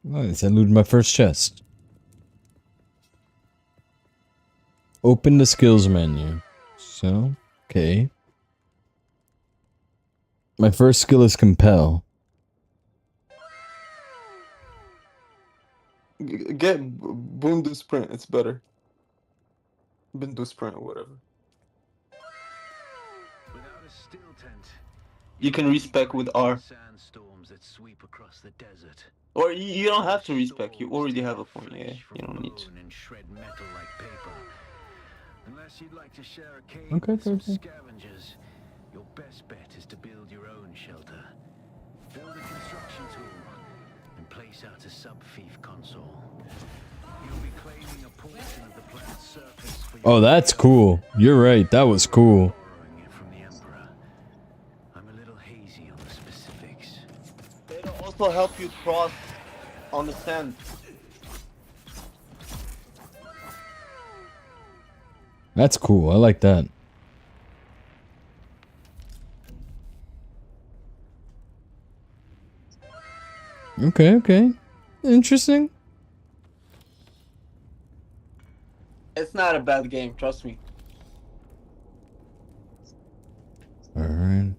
Nice, I looted my first chest. Open the skills menu. So, okay. My first skill is compel. Get Bundu Sprint. It's better. Bundu Sprint or whatever. a still tent. You can respec with R. Sandstorms that sweep across the desert. Or you don't have to respec. You already have a point. Yeah, you don't need to. And shred metal like paper. Unless you'd like to share a cave Okay, with some okay. scavengers, your best bet is to build your own shelter. Build a construction tool and place out a sub-fief console. You'll be claiming a portion of the planet's surface for your Oh, that's cool. You're right. That was cool. borrowing it from the Emperor. I'm a little hazy on the specifics. It'll also help you cross on the sand. That's cool. I like that. Okay, okay. Interesting. It's not a bad game, trust me. Alright.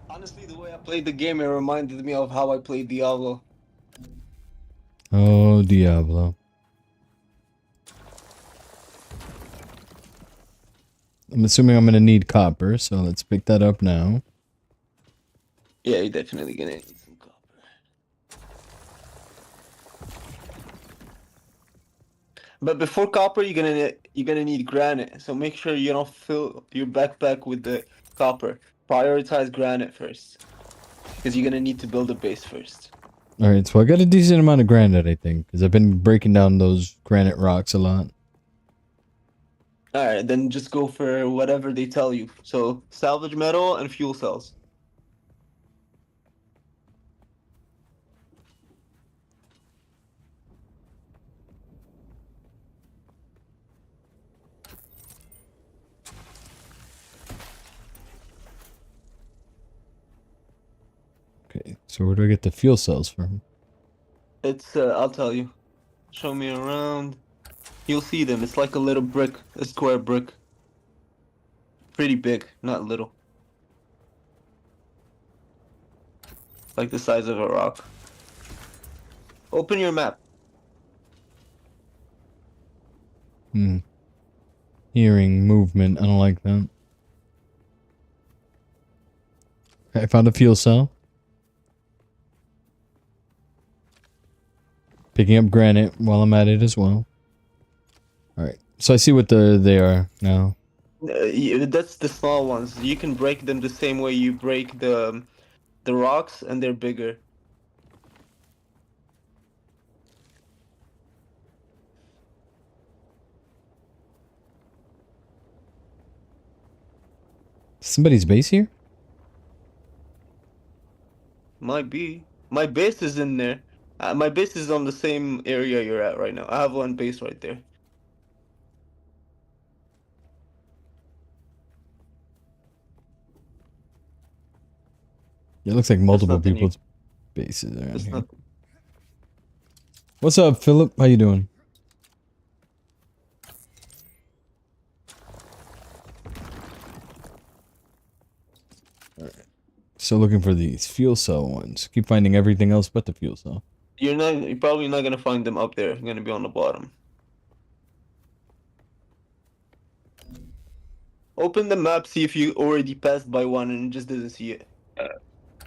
Honestly, the way I played the game, it reminded me of how I played Diablo. Oh, Diablo. I'm assuming I'm gonna need copper, so let's pick that up now. Yeah, you're definitely gonna need some copper. But before copper, you're gonna need granite. So make sure you don't fill your backpack with the copper. Prioritize granite first, because you're gonna need to build a base first. Alright, so I got a decent amount of granite, I think, because I've been breaking down those granite rocks a lot. Alright, then just go for whatever they tell you. So salvage metal and fuel cells. Okay, so where do I get the fuel cells from? It's I'll tell you. Show me around. You'll see them. It's like a little brick, a square brick. Pretty big, not little. Like the size of a rock. Open your map. Hearing movement. I don't like that. Okay, I found a fuel cell. Picking up granite while I'm at it as well. Alright, so I see what they are now. That's the small ones. You can break them the same way you break the rocks, and they're bigger. Somebody's base here? Might be. My base is in there. My base is on the same area you're at right now. I have one base right there. It looks like multiple nothing new. people's bases around It's here. not. What's up, Philip? How you doing? Alright. So looking for these fuel cell ones. Keep finding everything else but the fuel cell. You're probably not gonna find them up there. They're gonna be on the bottom. Open the map, see if you already passed by one and just didn't see it.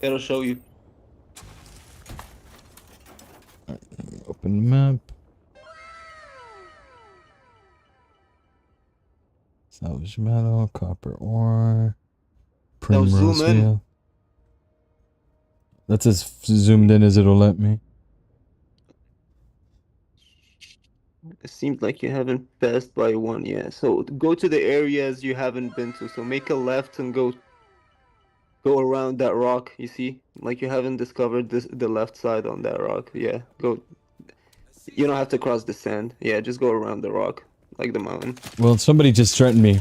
It'll show you. Open the map. Salvage metal, copper ore, Now zoom primrose in. wheel. That's as zoomed in as it'll let me. It seems like you haven't passed by one yet. So go to the areas you haven't been to. So make a left and go around that rock. You see, like you haven't discovered the left side on that rock. Yeah, go. You don't have to cross the sand. Yeah, just go around the rock, like the mountain. Well, somebody just threatened me.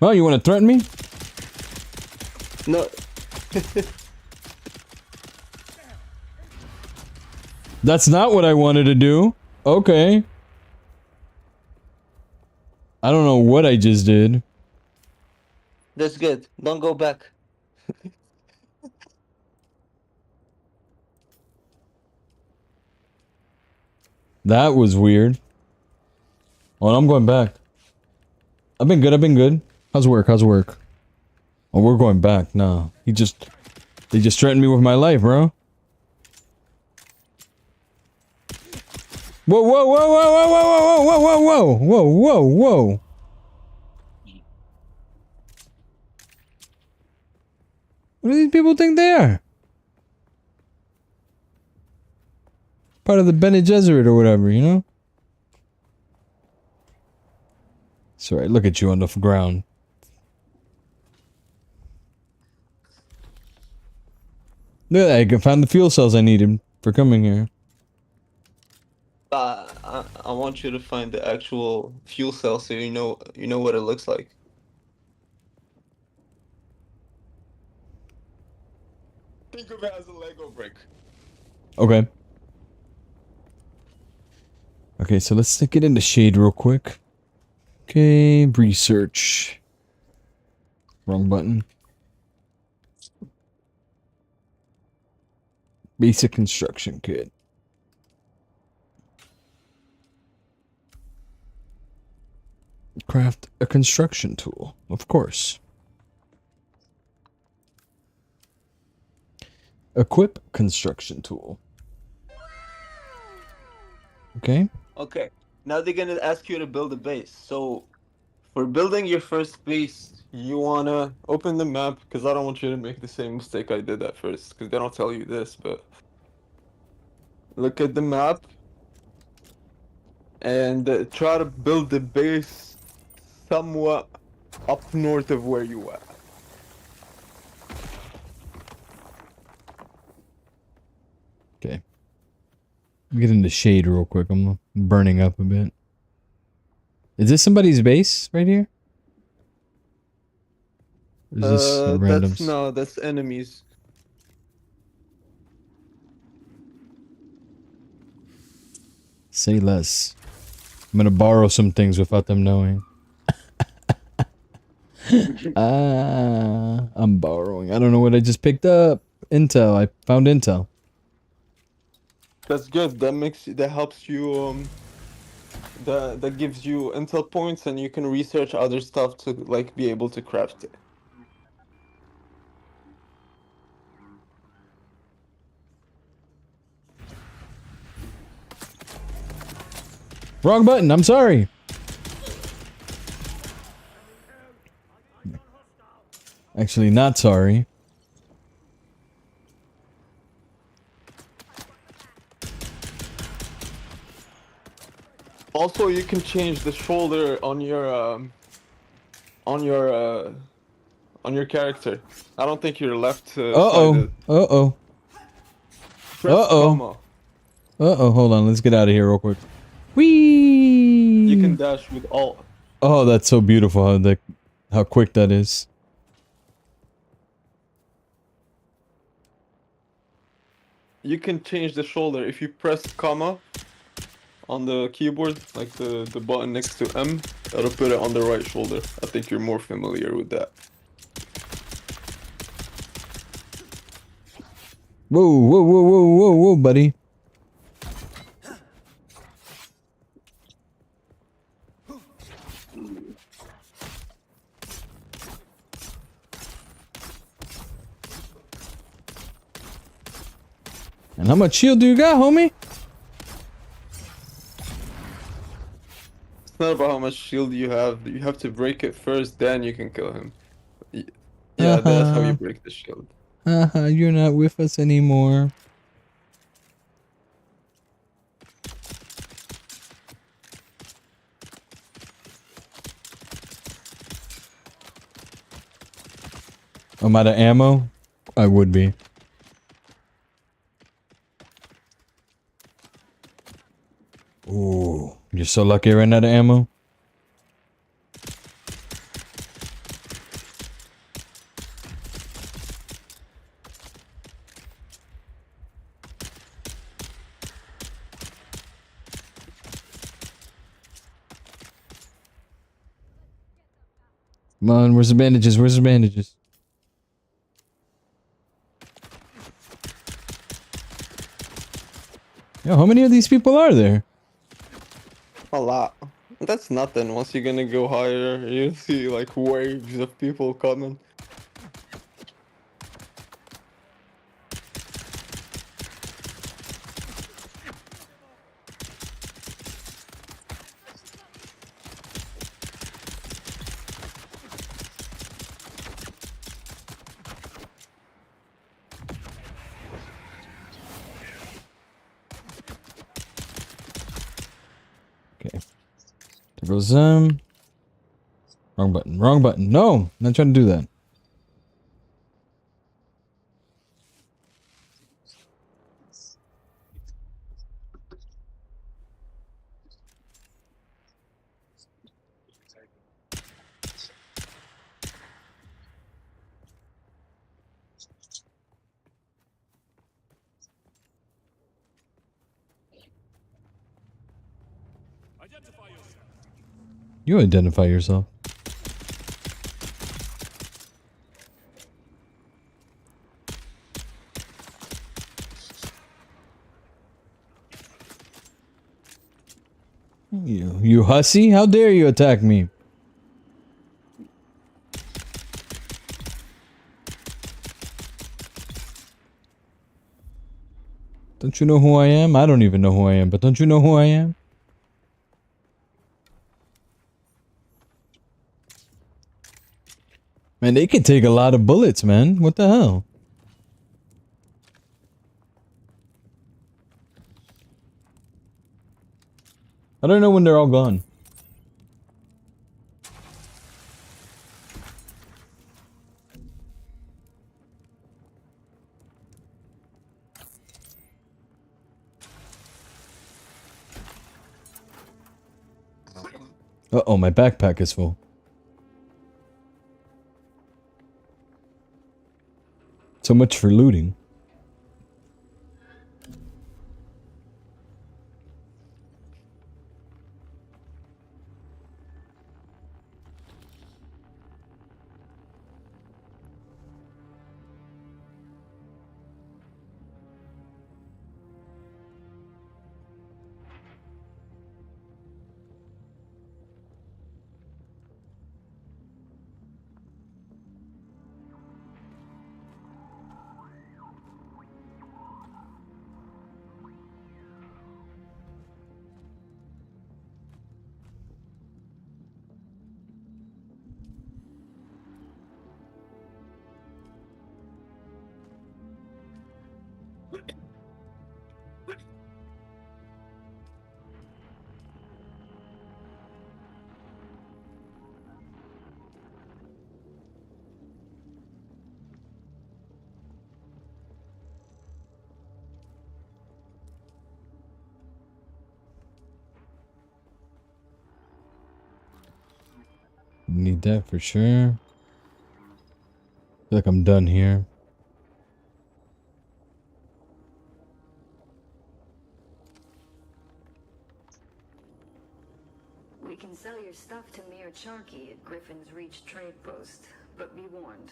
Oh, you want to threaten me? No, That's not what I wanted to do. Okay. I don't know what I just did. that's good. Don't go back. That was weird. Oh, I'm going back. I've been good. I've been good. How's work? How's work? Oh, we're going back. No, they just threatened me with my life, bro. Whoa, whoa, whoa, whoa, whoa, whoa, whoa, whoa, whoa, whoa, whoa, whoa. What do these people think they are? Part of the Bene Gesserit or whatever, you know? Sorry, look at you on the ground. Look at that, I found the fuel cells I needed for coming here. I want you to find the actual fuel cell so you know what it looks like. Think of it as a Lego brick. Okay. Okay, so let's stick it in the shade real quick. Okay, research. Wrong button. Basic construction kit. Craft a construction tool, of course. Equip construction tool. Okay. Okay. Now they're gonna ask you to build a base. So, for building your first base, you wanna open the map because I don't want you to make the same mistake I did at first because they don't tell you this, but look at the map and try to build the base somewhat up north of where you are. Okay. Get in the shade real quick. I'm burning up a bit. Is this somebody's base right here? Or is this randoms? That's enemies. Say less. I'm gonna borrow some things without them knowing. I'm borrowing. I don't know what I just picked up. Intel. I found intel. That's good. That helps you that gives you intel points and you can research other stuff to like be able to craft it. Wrong button. I'm sorry. Actually, not sorry. Also, you can change the shoulder on your character. I don't think you're left. Uh-oh. Uh-oh. Uh-oh. Uh-oh. Hold on. Let's get out of here real quick. Whee! You can dash with alt. Oh, that's so beautiful how quick that is. You can change the shoulder if you press comma on the keyboard, like the button next to M, that'll put it on the right shoulder. I think you're more familiar with that. Whoa, whoa, whoa, whoa, whoa, whoa, buddy. And how much shield do you got, homie? It's not about how much shield you have. You have to break it first, then you can kill him. Yeah, that's how you break the shield. Haha, you're not with us anymore. I'm out of ammo? I would be. Ooh, you're so lucky I ran out of ammo. Come on, where's the bandages? Where's the bandages? Yo, how many of these people are there? A lot. That's nothing. Once you're gonna go higher, you see like waves of people coming. Okay. There goes them. Wrong button. Wrong button. No, I'm not trying to do that. You identify yourself. You hussy? How dare you attack me? Don't you know who I am? I don't even know who I am, but don't you know who I am? Man, they can take a lot of bullets, man. What the hell? I don't know when they're all gone. Uh-oh, my backpack is full. So much for looting. Need that for sure. Feel like I'm done here. We can sell your stuff to Mir Charky at Griffin's Reach trade post, but be warned,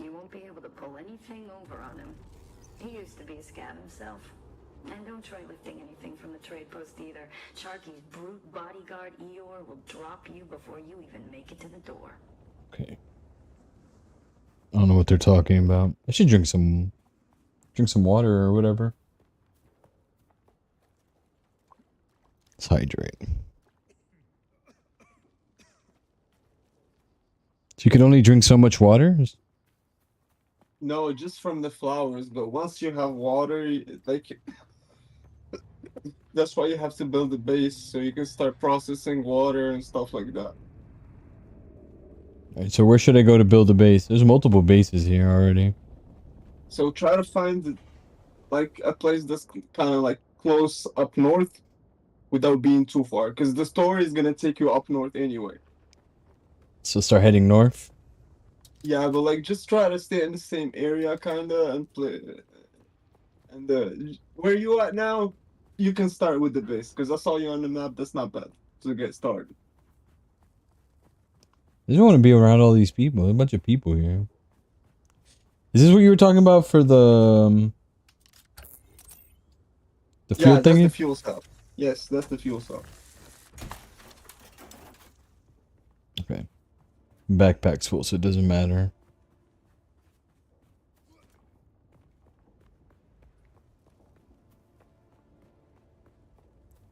you won't be able to pull anything over on him. He used to be a scab himself. And don't try lifting anything from the trade post either. Charky's brute bodyguard Eeyore will drop you before you even make it to the door. Okay. I don't know what they're talking about. I should drink some water or whatever. Let's hydrate. So you can only drink so much water? No, just from the flowers. But once you have water, like that's why you have to build a base so you can start processing water and stuff like that. Alright, so where should I go to build a base? There's multiple bases here already. So try to find like a place that's kind of like close up north without being too far, because the story is gonna take you up north anyway. So start heading north? Yeah, but like just try to stay in the same area kinda and play. And where you at now, you can start with the base, because I saw you on the map. That's not bad to get started. I just want to be around all these people. There's a bunch of people here. Is this what you were talking about for the fuel Yeah, that's thingy? the fuel stop. Yes, that's the fuel stop. Okay. Backpack's full, so it doesn't matter.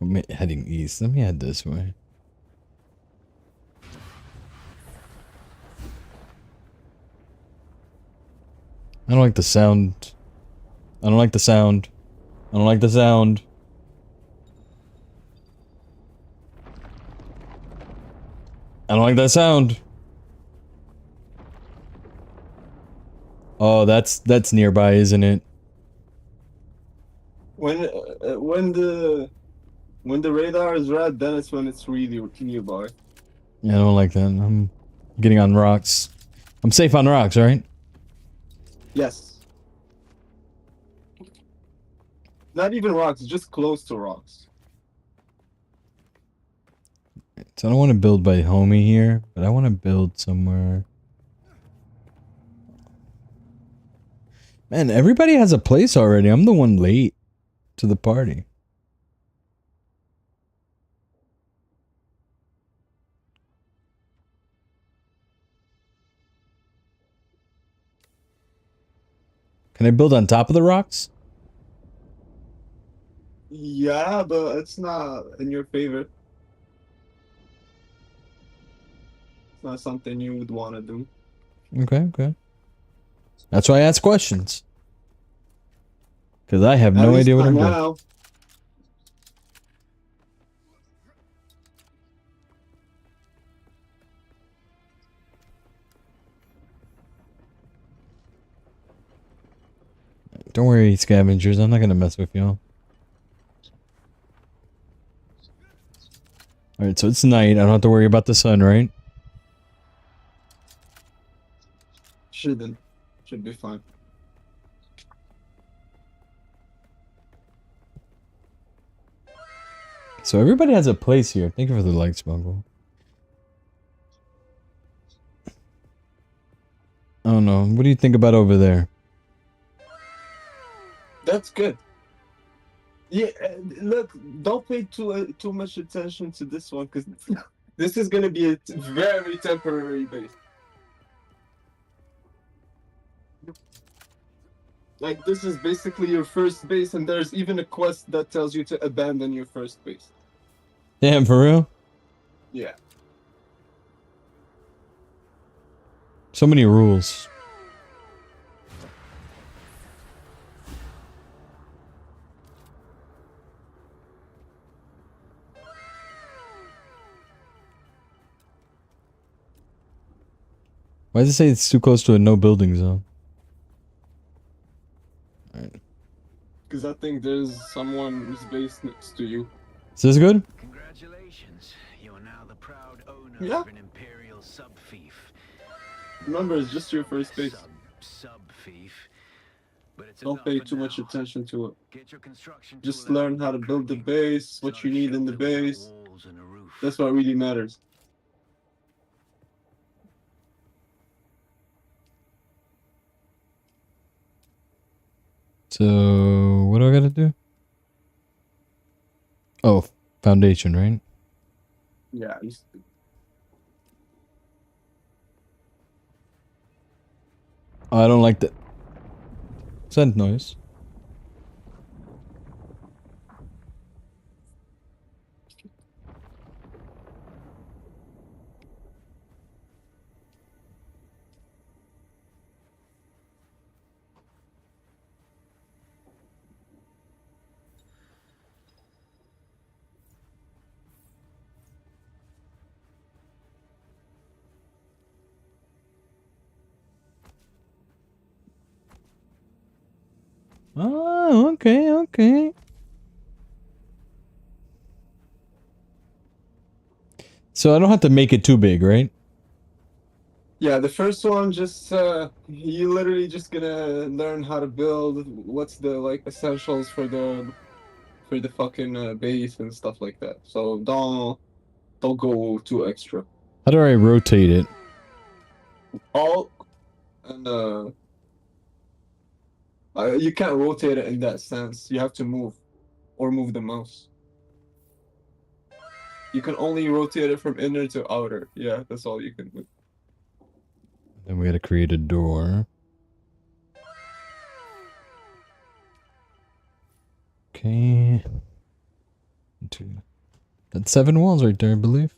I'm heading east. Let me head this way. I don't like the sound. I don't like the sound. I don't like the sound. I don't like that sound. Oh, that's nearby, isn't it? When the radar is red, then it's when it's really nearby. Yeah, I don't like that. I'm getting on rocks. I'm safe on rocks, right? Yes. Not even rocks, just close to rocks. So I don't want to build by homie here, but I want to build somewhere. Man, everybody has a place already. I'm the one late to the party. Can I build on top of the rocks? Yeah, but it's not in your favor. It's not something you would want to do. Okay, okay. That's why I ask questions. Because I have At no least idea what not I'm doing. now. Don't worry, scavengers. I'm not going to mess with y'all. Alright, so it's night. I don't have to worry about the sun, right? Shouldn't. Should be fine. So everybody has a place here. Thank you for the likes, Bungle. I don't know. What do you think about over there? That's good. Yeah, look, don't pay too much attention to this one because this is gonna be a very temporary base. Like this is basically your first base, and there's even a quest that tells you to abandon your first base. Damn, for real? Yeah. So many rules. Why does it say it's too close to a no building zone? Alright. Because I think there's someone who's based next to you. Is this good? Congratulations, you are now the proud owner Yeah. of an Imperial sub-fief. Remember, it's just your first base. Sub-fief. But it's Don't enough pay for too much now. attention to it. Get your construction Just tool out learn how to and build the crank. base, It's what not you a need in the shelter without base. walls and a roof. That's what really matters. So, what do I gotta do? Oh, foundation, right? Yeah. Oh, I don't like the scent noise. Oh, okay, okay. So I don't have to make it too big, right? Yeah, the first one just you literally just gonna learn how to build what's the like essentials for the fucking base and stuff like that. So don't go too extra. How do I rotate it? All and you can't rotate it in that sense. You have to move or move the mouse. You can only rotate it from inner to outer. Yeah, that's all you can do. Then we gotta create a door. Okay. 2. That's 7 walls right there, I believe.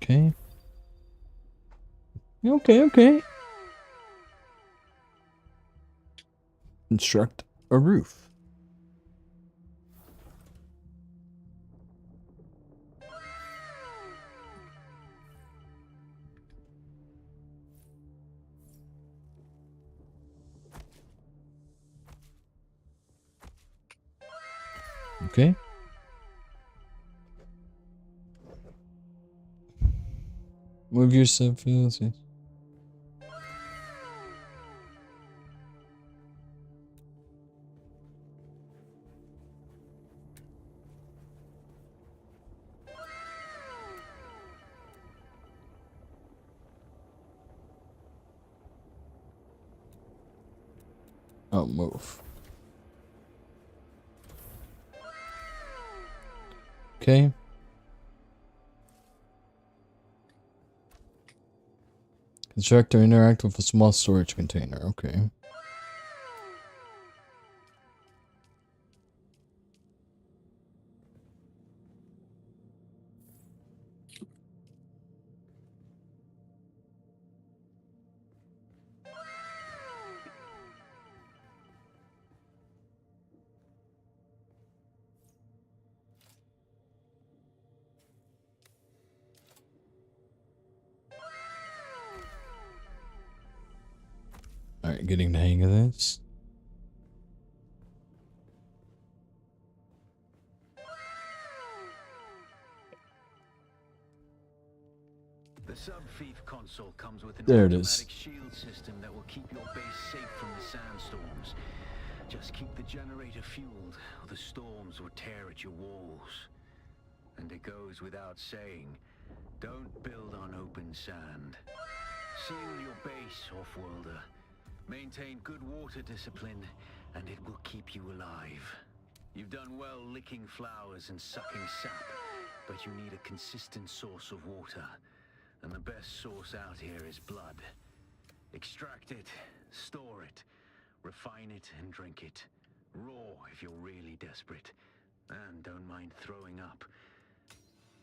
Okay. Okay. Construct a roof. Okay. Move yourself. Yes. Oh, move. Okay. Construct or interact with a small storage container. Okay. Alright, getting the hang of this. The sub-thief console comes with an There it automatic is. shield system that will keep your base safe from the sandstorms. Just keep the generator fueled, or the storms will tear at your walls. And it goes without saying, don't build on open sand. Seal your base, Offworlder. Maintain good water discipline, and it will keep you alive. You've done well licking flowers and sucking sap, but you need a consistent source of water. And the best source out here is blood. Extract it, store it, refine it and drink it. Raw if you're really desperate. And don't mind throwing up.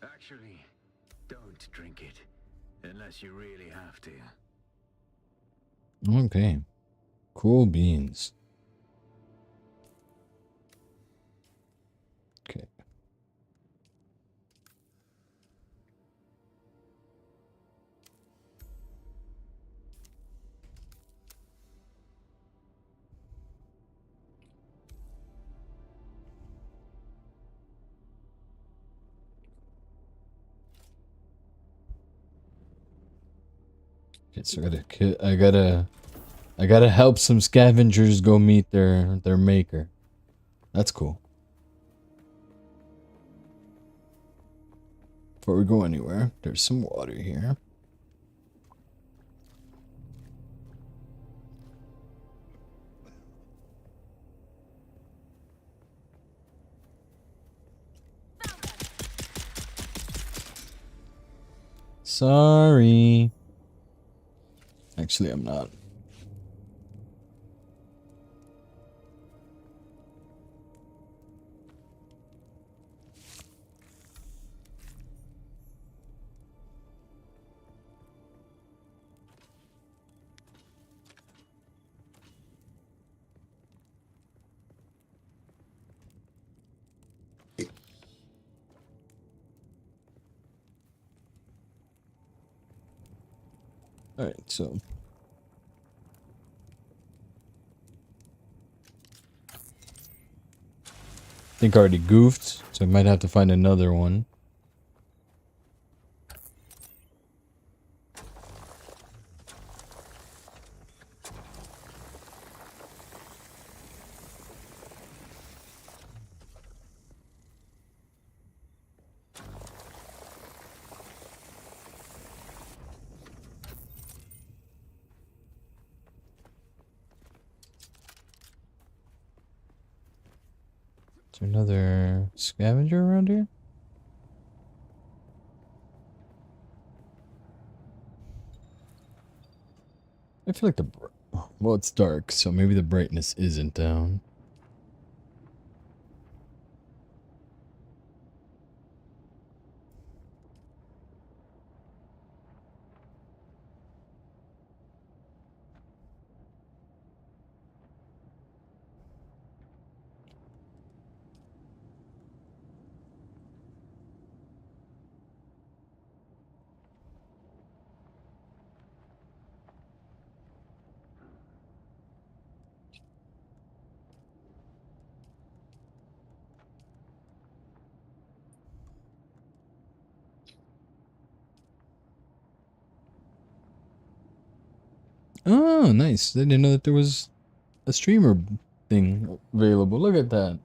Actually, don't drink it. Unless you really have to. Okay. Cool beans. Okay. Okay, so I gotta help some scavengers go meet their maker. That's cool. Before we go anywhere, there's some water here. Sorry. Actually, I'm not. Alright, so. I think I already goofed, so I might have to find another one. there another scavenger around here? I feel like well, it's dark, so maybe the brightness isn't down. Oh, nice. I didn't know that there was a streamer thing available. Look at that.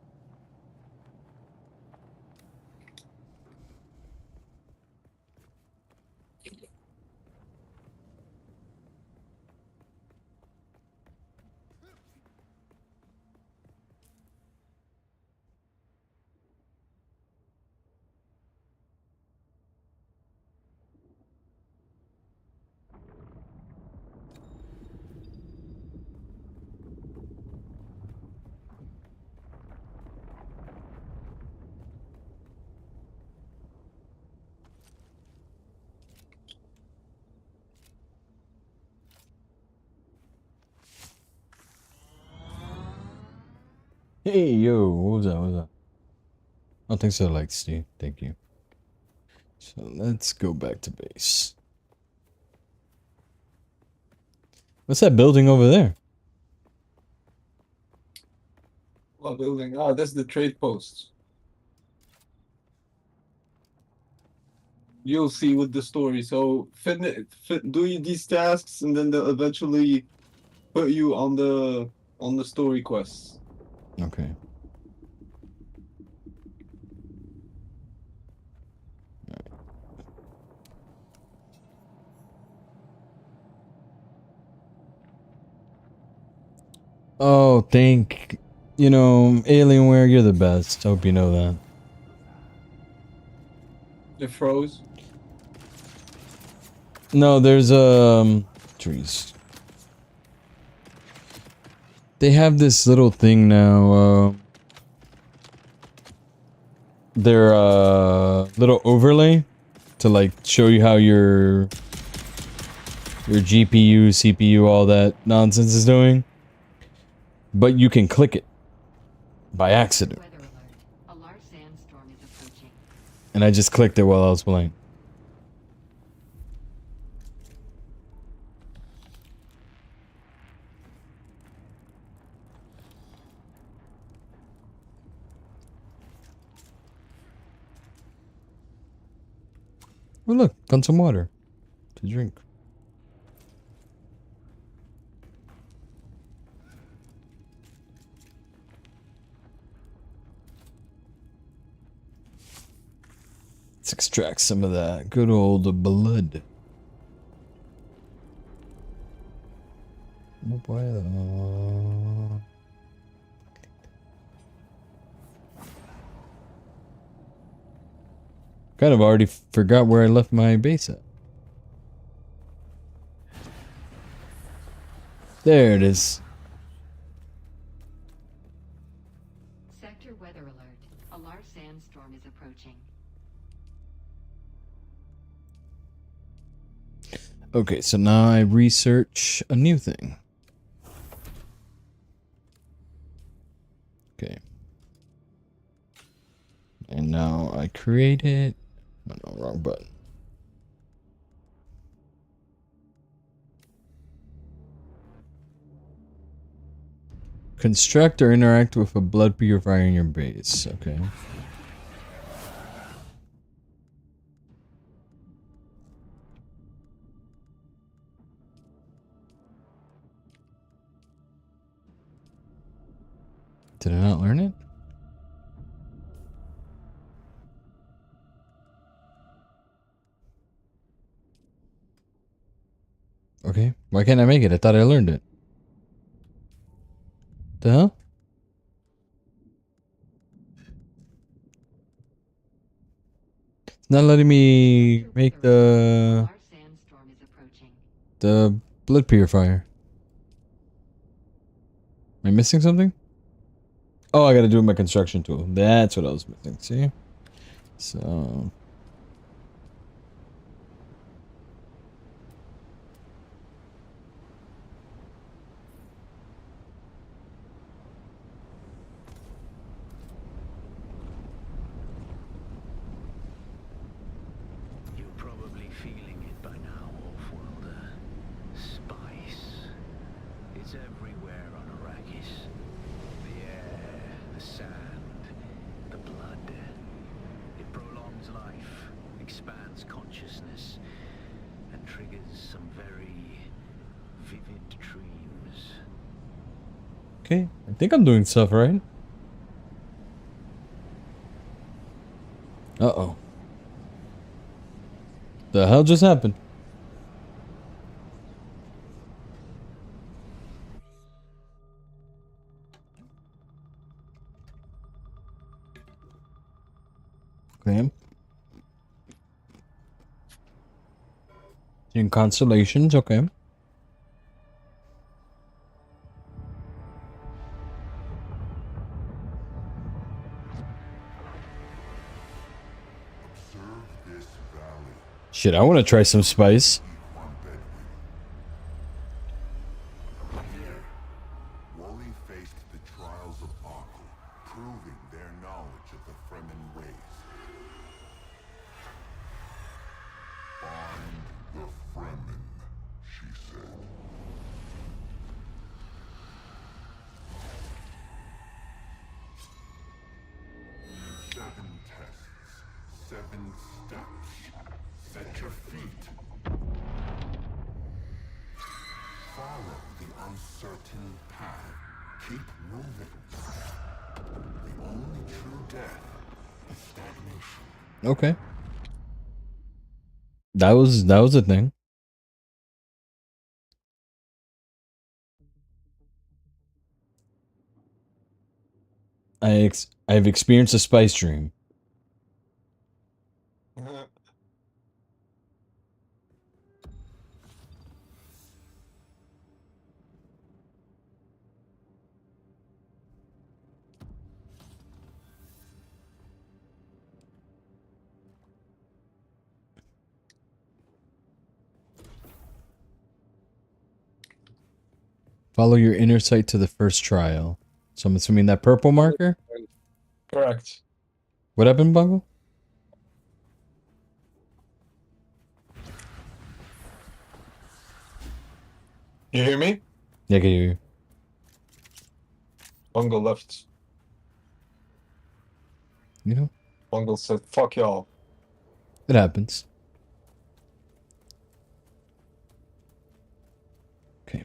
Hey, yo, what was that? What was that? Oh, thanks for the like, Steve. Thank you. So let's go back to base. What's that building over there? What building? Ah, that's the trade post. You'll see with the story. So do these tasks, and then they'll eventually put you on the story quests. Okay. Oh, Alienware, you're the best. I hope you know that. It froze. No, there's trees. They have this little thing now, their little overlay to like show you how your GPU, CPU, all that nonsense is doing. But you can click it by accident. And I just clicked it while I was playing. Oh look, got some water to drink. Let's extract some of that good old blood. No puedo. Kind of already forgot where I left my base at. There it is. Sector weather alert. A large sandstorm is approaching. Okay, so now I research a new thing. Okay. And now I create it. Oh, no, wrong button. Construct or interact with a blood purifier in your base. Okay. Did I not learn it? Okay. Why can't I make it? I thought I learned it. The hell? It's not letting me Sector make Weather Alert. A the large sandstorm is approaching. blood purifier. Am I missing something? Oh, I gotta do my construction tool. That's what I was missing. See? So You're probably feeling it by now, Wolfwilder. Spice. It's everywhere on Arrakis. The air, the sand, the blood. It prolongs life, expands consciousness, and triggers some very vivid dreams. okay, I think I'm doing stuff right. Uh-oh. The hell just happened? Okay. In constellations, okay. Shit, I want to try some spice. Wally faced the trials of Aku, proving their knowledge of the Fremen ways. Find the Fremen, she said. Seven tests, 7 steps. Set your feet. Follow the uncertain path. Keep moving. The only true death is stagnation. Okay. That was a thing. I've experienced a spice dream. Follow your inner sight to the first trial. So I'm assuming that purple marker? Correct. What happened, Bungle? You hear me? Yeah, I can hear you. Bungle left. You know, Bungle said, fuck y'all. it happens. Okay.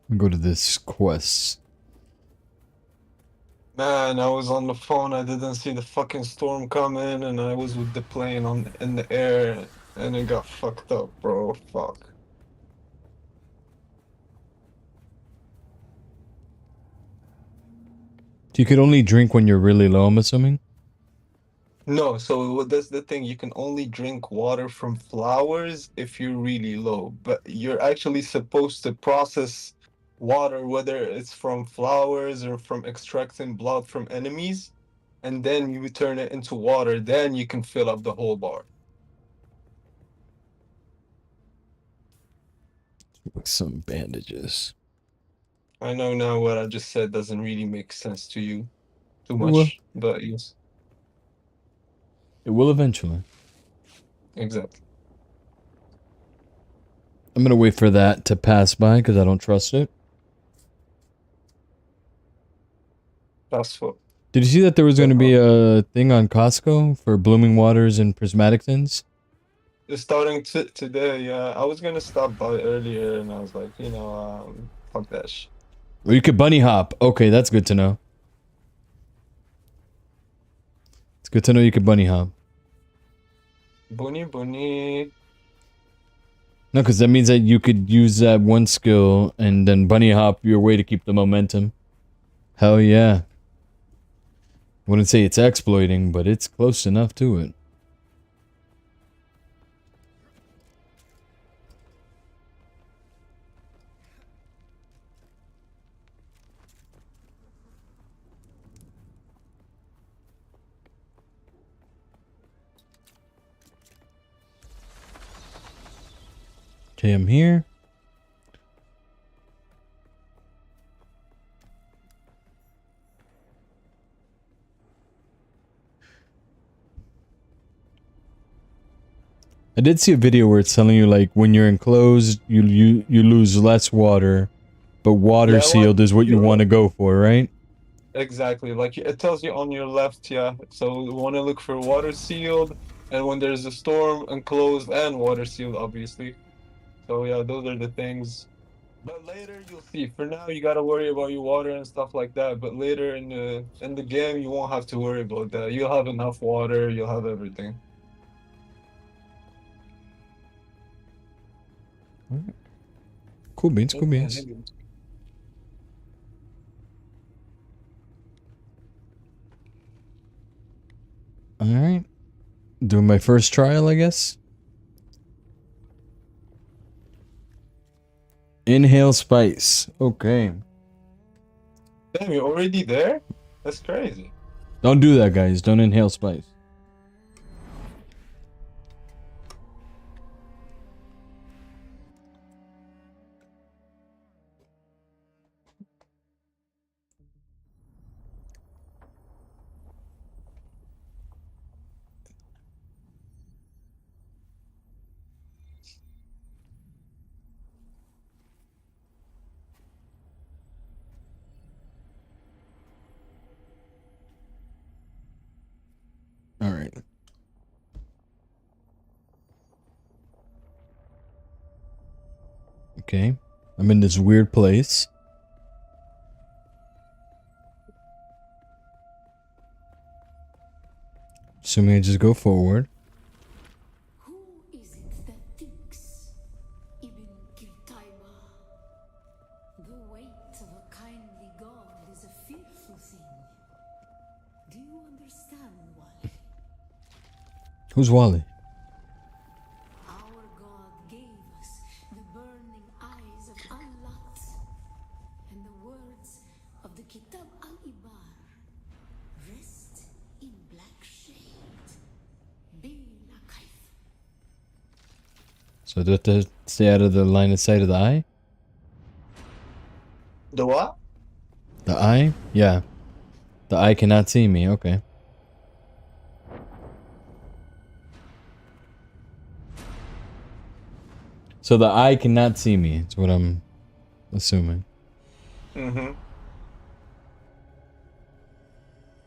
We go to this quest. Man, I was on the phone, I didn't see the fucking storm coming, and I was with the plane in the air, and it got fucked up, bro. Fuck. You could only drink when you're really low, I'm assuming? No, so that's the thing. You can only drink water from flowers if you're really low, but you're actually supposed to process water, whether it's from flowers or from extracting blood from enemies, and then you turn it into water. Then you can fill up the whole bar. With some bandages. I know now what I just said doesn't really make sense to you too will. much, but yes, It will eventually. exactly. I'm gonna wait for that to pass by because I don't trust it. That's what. Did you see that there was going to be a thing on Costco for blooming waters and prismatic tins? It's starting today. Yeah, I was gonna stop by earlier, and I was like, fuck that shit. Or you could bunny hop. Okay, that's good to know. It's good to know you could bunny hop. Bunny. No, because that means that you could use that one skill and then bunny hop your way to keep the momentum. Hell yeah. Wouldn't say it's exploiting, but it's close enough to it. Okay, I'm here. I did see a video where it's telling you like when you're enclosed, you lose less water, but water Yeah, sealed is what you want to go for, right? exactly. Like it tells you on your left, yeah. So we want to look for water sealed, and when there's a storm, enclosed and water sealed, obviously. So yeah, those are the things. But later you'll see. For now, you gotta worry about your water and stuff like that. But later in the game, you won't have to worry about that. You'll have enough water. You'll have everything. Cool beans, cool beans. Alright. Doing my first trial, I guess. Inhale spice. Okay. Damn, you're already there? That's crazy. Don't do that, guys. Don't inhale spice. Alright. Okay. I'm in this weird place. Assuming I just go forward. Who is it that thinks Ibn Kirtaiba? The weight of a kindly god is a fearful thing. Do you understand, Wally? Who's Wally? Our god gave us the burning eyes of Allat and the words of the Kitab al-Ibar. Rest in black shade. Be Lakaif. So do I have to stay out of the line of sight of the eye? The what? The eye? Yeah. The eye cannot see me, okay. So the eye cannot see me, is what I'm assuming. Mm-hmm.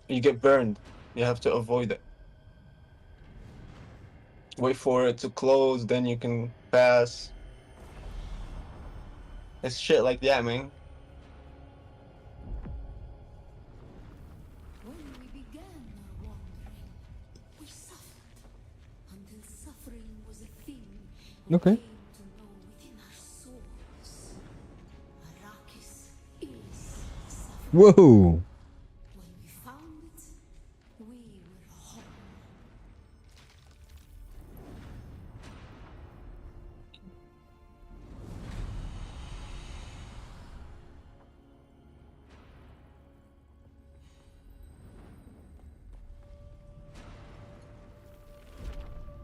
You get burned. You have to avoid it. Wait for it to close, then you can pass. It's shit like that, man. When we began our wandering, we suffered until suffering was a thing we Okay. came to know within our souls. Arrakis is suffering. Whoa! When we found it, we were whole.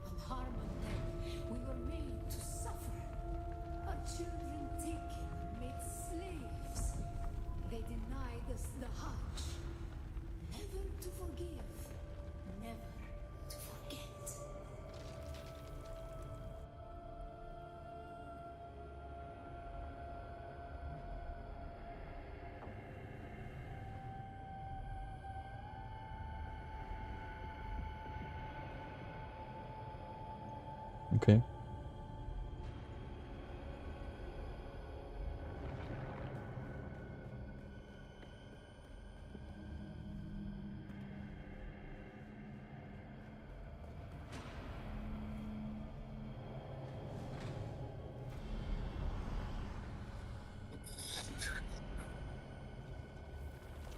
On Harmon, we were made to suffer. Our children taken, made slaves. They denied us the Hajj. Never to forgive, never to forget. Okay.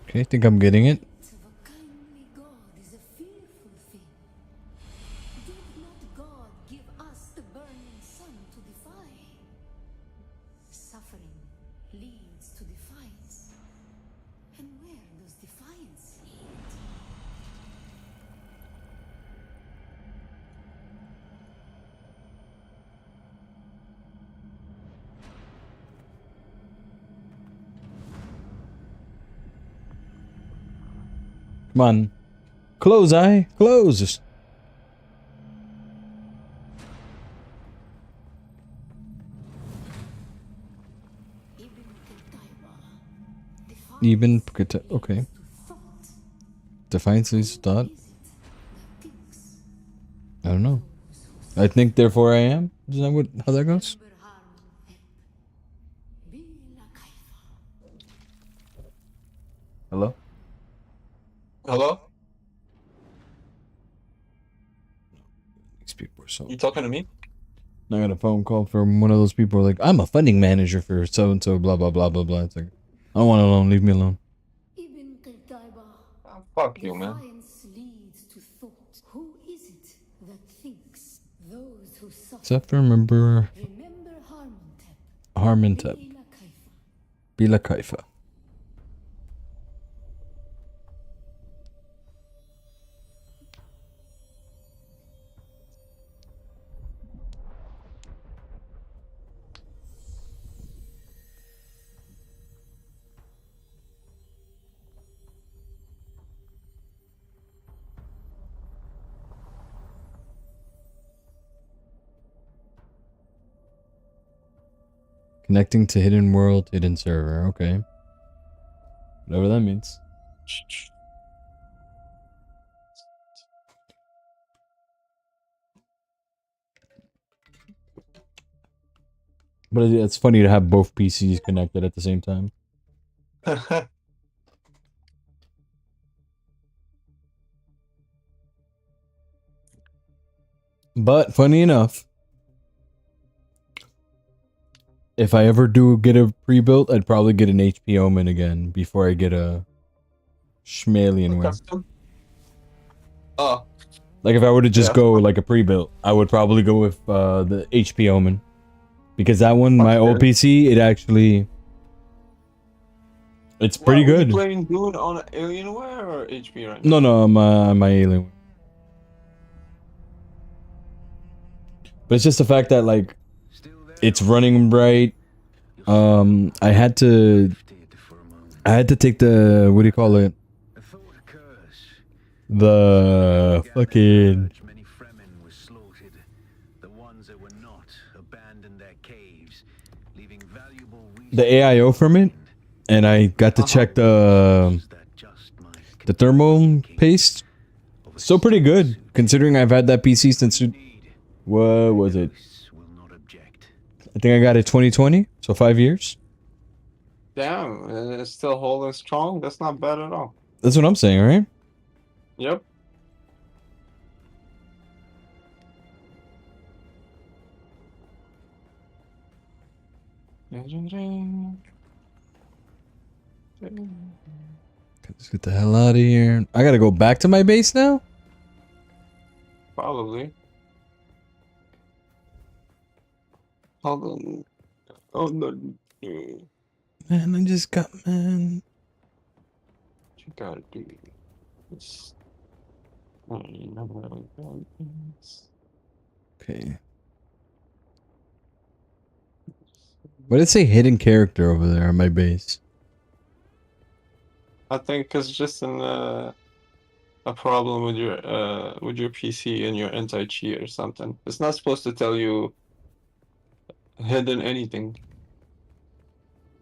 Okay, I think I'm getting it. Of a kindly God is a fearful thing. Did not God give us the burning sun to defy? Suffering leads to defiance. And where does defiance lead? Come on. Close, eye. Close. Even okay. Defiance leads to thought. I don't know. I think, therefore I am. Is that what how that goes? Hello? Hello? These people are so. You talking to me? I got a phone call from one of those people who are like, I'm a funding manager for so and so, blah blah blah blah blah. It's like, I don't want it alone. Leave me alone. Oh, fuck you, man. Defiance leads to thought. Who is it that thinks? Those who suffer. Except for remember Remember Harmontep. Harmontep. Bila Kaifa. Connecting to hidden world, hidden server. Okay. Whatever that means. But it's funny to have both PCs connected at the same time. But funny enough, if I ever do get a pre-built, I'd probably get an HP Omen again before I get a Schmalian one. Oh. Like if I were to just Yeah. go like a pre-built, I would probably go with the HP Omen. Because that one, my old PC, it actually... It's pretty Well, are you good. playing Dune on Alienware or HP right now? No, my alien one. But it's just the fact that like it's running right. I had to take the what do you call it? The fucking the AIO from it, and I got to check the thermal paste. Still pretty good considering I've had that PC since what was it? I think I got it 2020, so 5 years. Damn, it's still holding strong. That's not bad at all. That's what I'm saying, right? Yep. Let's get the hell out of here. I gotta go back to my base now? Probably. Hold on. Oh no. You Man, I just got, man. gotta do this. Okay. What did it say hidden character over there on my base? I think it's just a problem with your PC and your anti-cheat or something. It's not supposed to tell you hidden anything.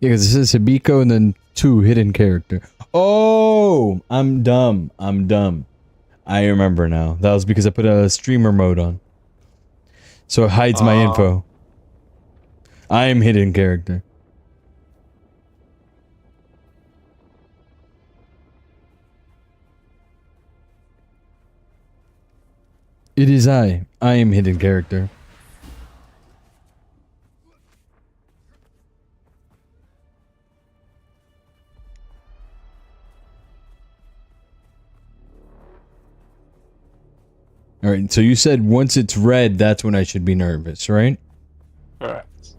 Yeah, because it says Hibiko and then 2 hidden character. Oh, I'm dumb. I remember now. That was because I put a streamer mode on. So it hides my info. I am hidden character. It is I. I am hidden character. Alright, so you said once it's red, that's when I should be nervous, right? Correct.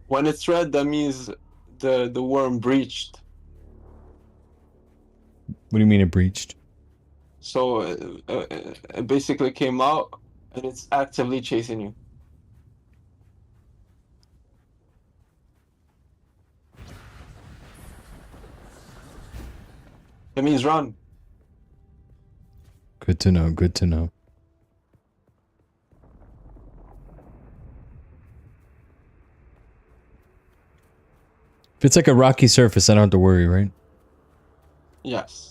When it's red, that means the worm breached. What do you mean it breached? So it basically came out and it's actively chasing you. That means run. Good to know. Good to know. If it's like a rocky surface, I don't have to worry, right? Yes.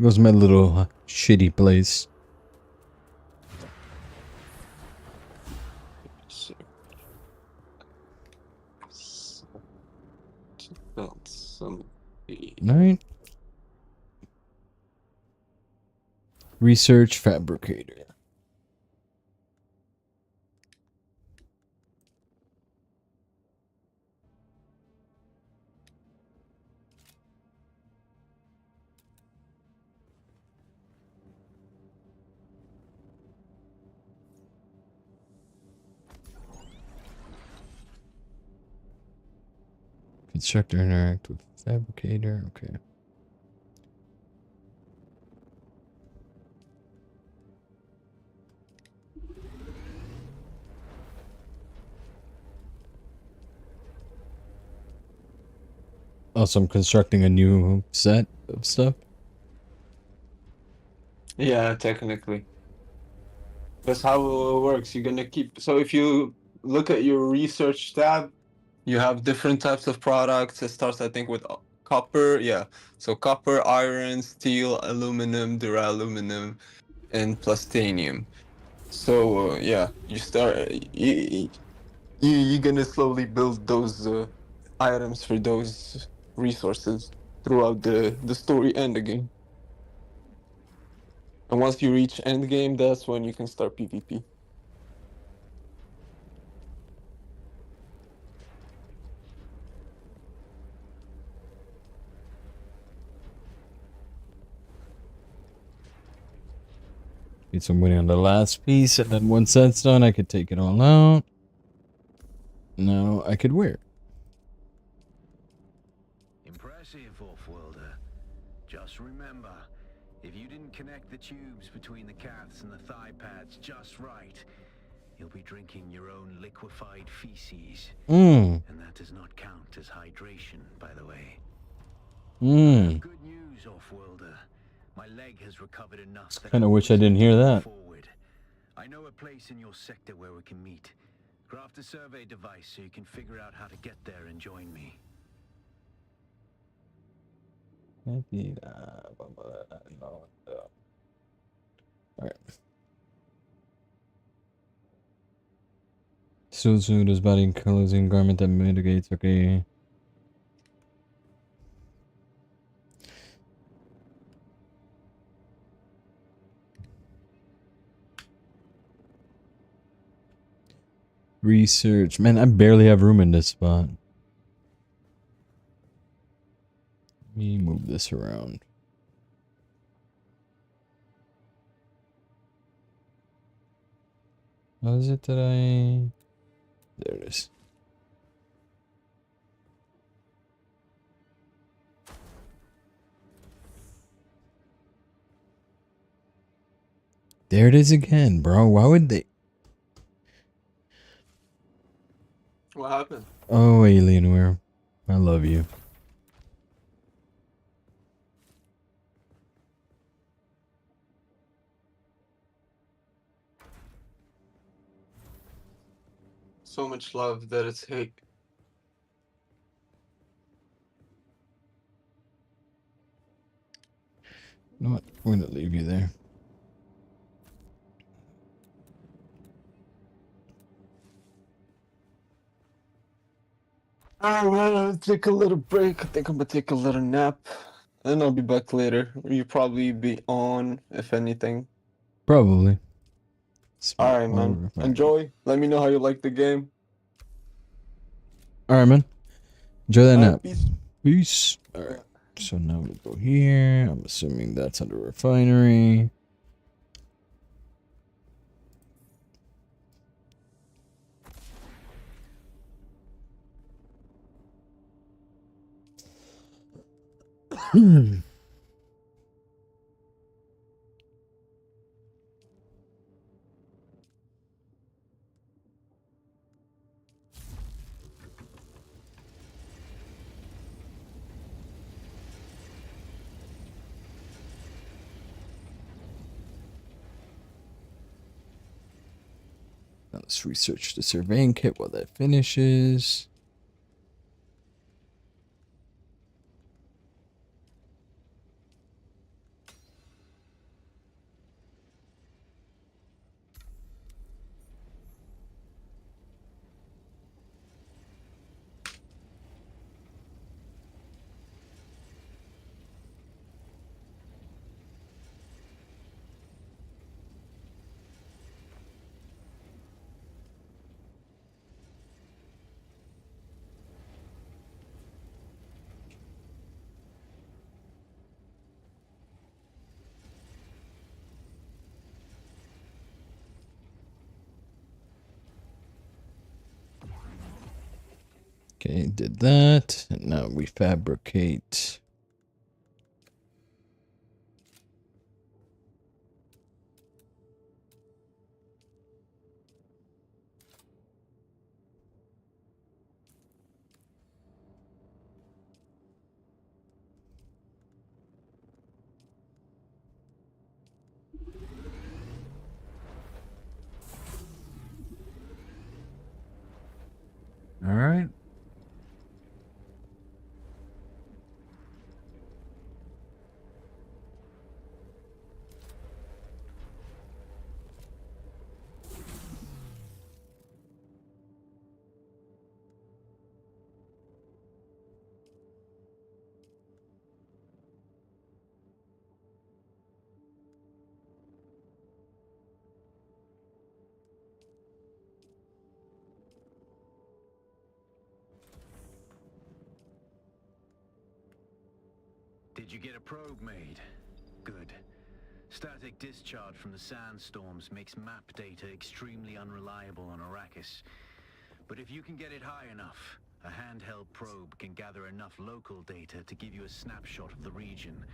Goes my little shitty place. Build some. Alright. Research fabricator. Constructor interact with fabricator. Okay. Also, I'm constructing a new set of stuff. Yeah, technically. That's how it works. You're gonna keep. So if you look at your research tab, you have different types of products. It starts, I think, with copper. Yeah. So copper, iron, steel, aluminum, duraluminum, and plastinium. So yeah, you start. You're gonna slowly build those items for those resources throughout the story and the game. And once you reach end game, that's when you can start PvP. Get some winning on the last piece, and then once that's done, I could take it all out. Now I could wear it. Impressive, Offworlder. Just remember, if you didn't connect the tubes between the calves and the thigh pads just right, you'll be drinking your own liquefied feces. And that does not count as hydration, by the way. Good news, Offworlder. My leg has recovered enough. Kind of wish I didn't hear that. Forward. I know a place in your sector where we can meet. Craft a survey device so you can figure out how to get there and join me. Alright. Still suit his body in clothing garment that mitigates. Okay. Research. Man, I barely have room in this spot. Let me move this around. How is it that I... There it is. There it is again, bro. Why would they... What happened? Oh, Alienware. I love you. So much love that it's hate. You know what? I'm gonna leave you there. Alright, I'll take a little break. I think I'm gonna take a little nap. And I'll be back later. You'll probably be on, if anything. Probably. Alright, man. Enjoy. Let me know how you like the game. Alright, man. Enjoy that nap. Peace. Peace. Alright. So now we go here. I'm assuming that's under refinery. Now let's research the surveying kit while that finishes. Okay, did that. And now we fabricate. All right. Did you get a probe made? Good. Static discharge from the sandstorms makes map data extremely unreliable on Arrakis. But if you can get it high enough, a handheld probe can gather enough local data to give you a snapshot of the region.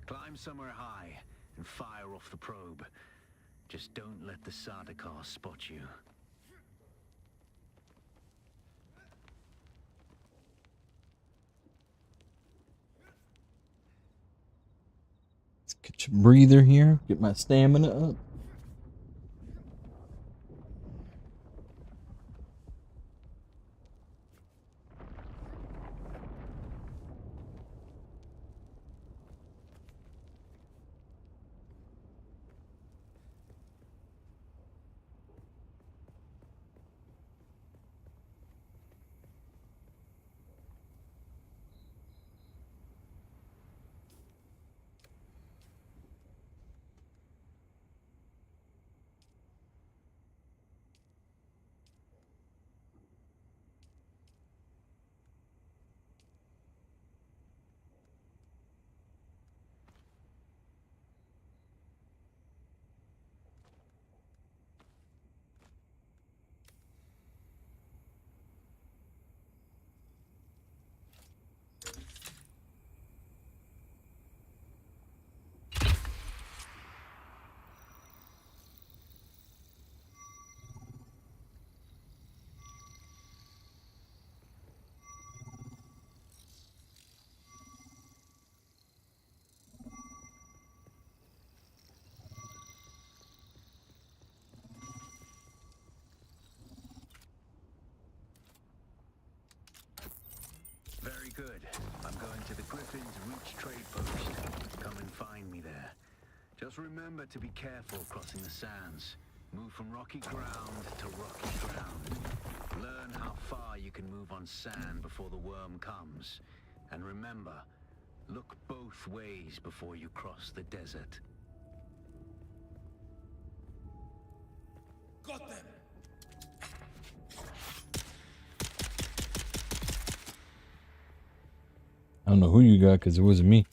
Climb somewhere high and fire off the probe. Just don't let the Sardaukar spot you. Let's get your breather here. Get my stamina up. Very good. I'm going to the Griffin's Reach trade post. Come and find me there. Just remember to be careful crossing the sands. Move from rocky ground to rocky ground. Learn how far you can move on sand before the worm comes. And remember, look both ways before you cross the desert. Got them! I don't know who you got because it wasn't me.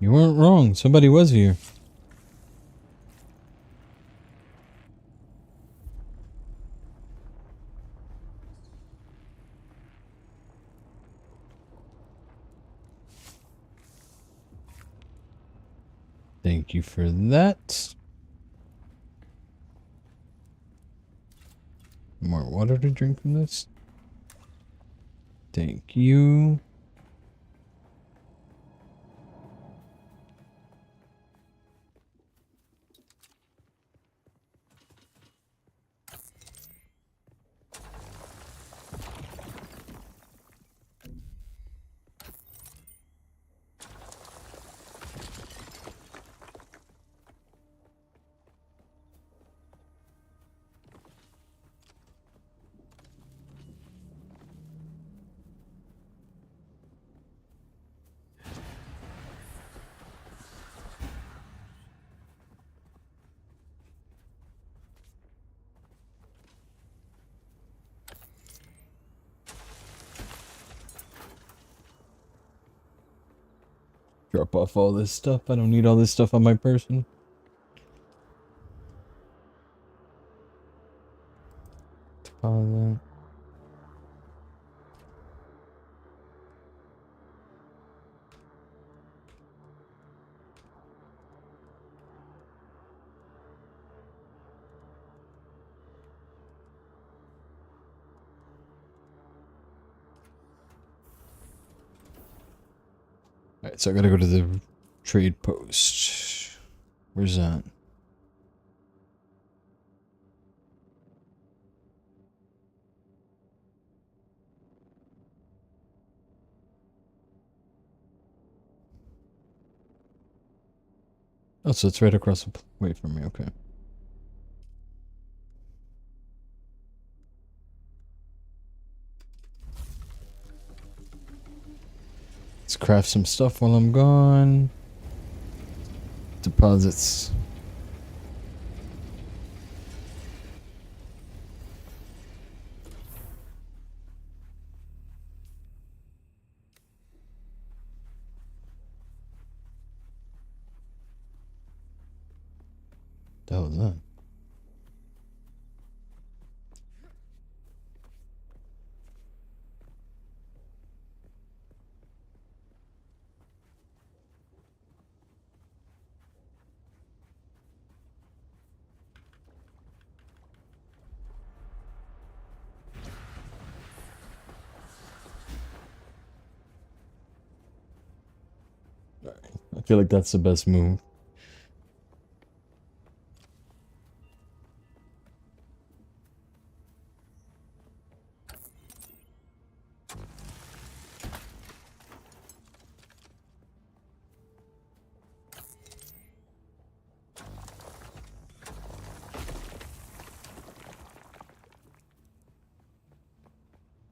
You weren't wrong. Somebody was here. Thank you for that. More water to drink from this. Thank you. Drop off all this stuff. I don't need all this stuff on my person. Deposit. Alright, so I gotta go to the trade post. Where's that? Oh, so it's right across the way from me, okay. Let's craft some stuff while I'm gone. Deposits. The hell was that? I feel like that's the best move.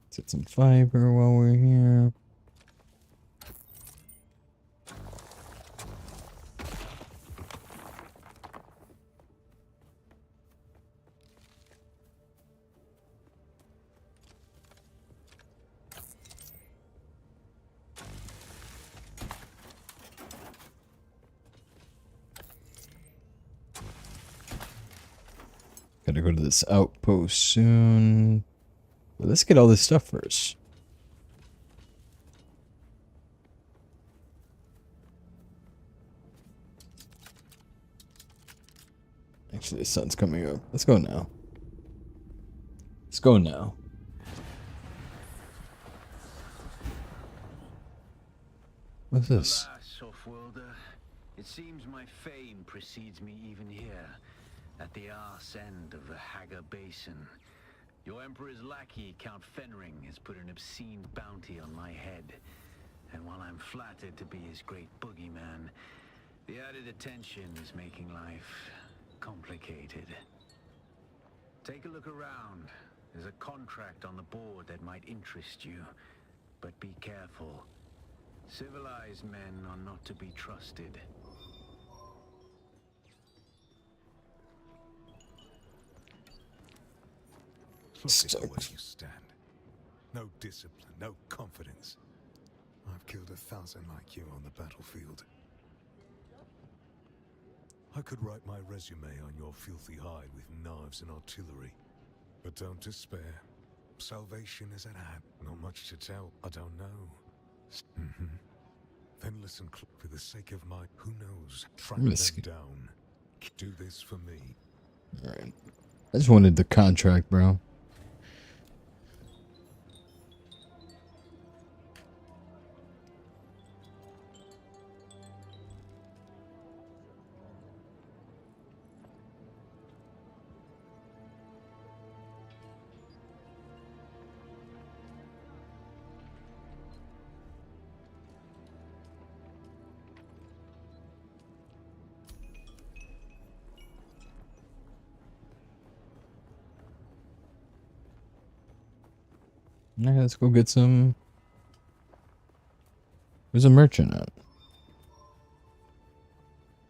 Let's get some fiber while we're here. Gotta go to this outpost soon. Well, let's get all this stuff first. Actually, the sun's coming up. Let's go now. Let's go now. What's this? Alas, Offworlder, it seems my fame precedes me even here, at the arse end of the Haga Basin. Your Emperor's lackey, Count Fenring, has put an obscene bounty on my head. And while I'm flattered to be his great boogeyman, the added attention is making life complicated. Take a look around. There's a contract on the board that might interest you. But be careful. Civilized men are not to be trusted. Look at where you stand. No discipline, no confidence. I've killed 1,000 like you on the battlefield. I could write my resume on your filthy hide with knives and artillery. But don't despair. Salvation is at hand. Not much to tell. I don't know. Then listen, for the sake of my... Who knows? Track them down. Do this for me. Alright. I just wanted the contract, bro. Yeah, let's go get some. Who's a merchant at?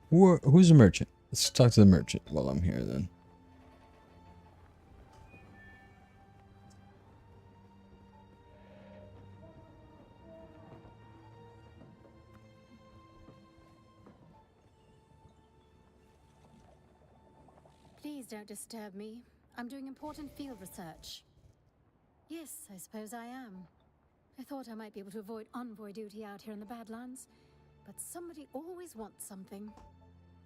Who's a merchant? Let's talk to the merchant while I'm here then. Please don't disturb me. I'm doing important field research. Yes, I suppose I am. I thought I might be able to avoid envoy duty out here in the Badlands, but somebody always wants something.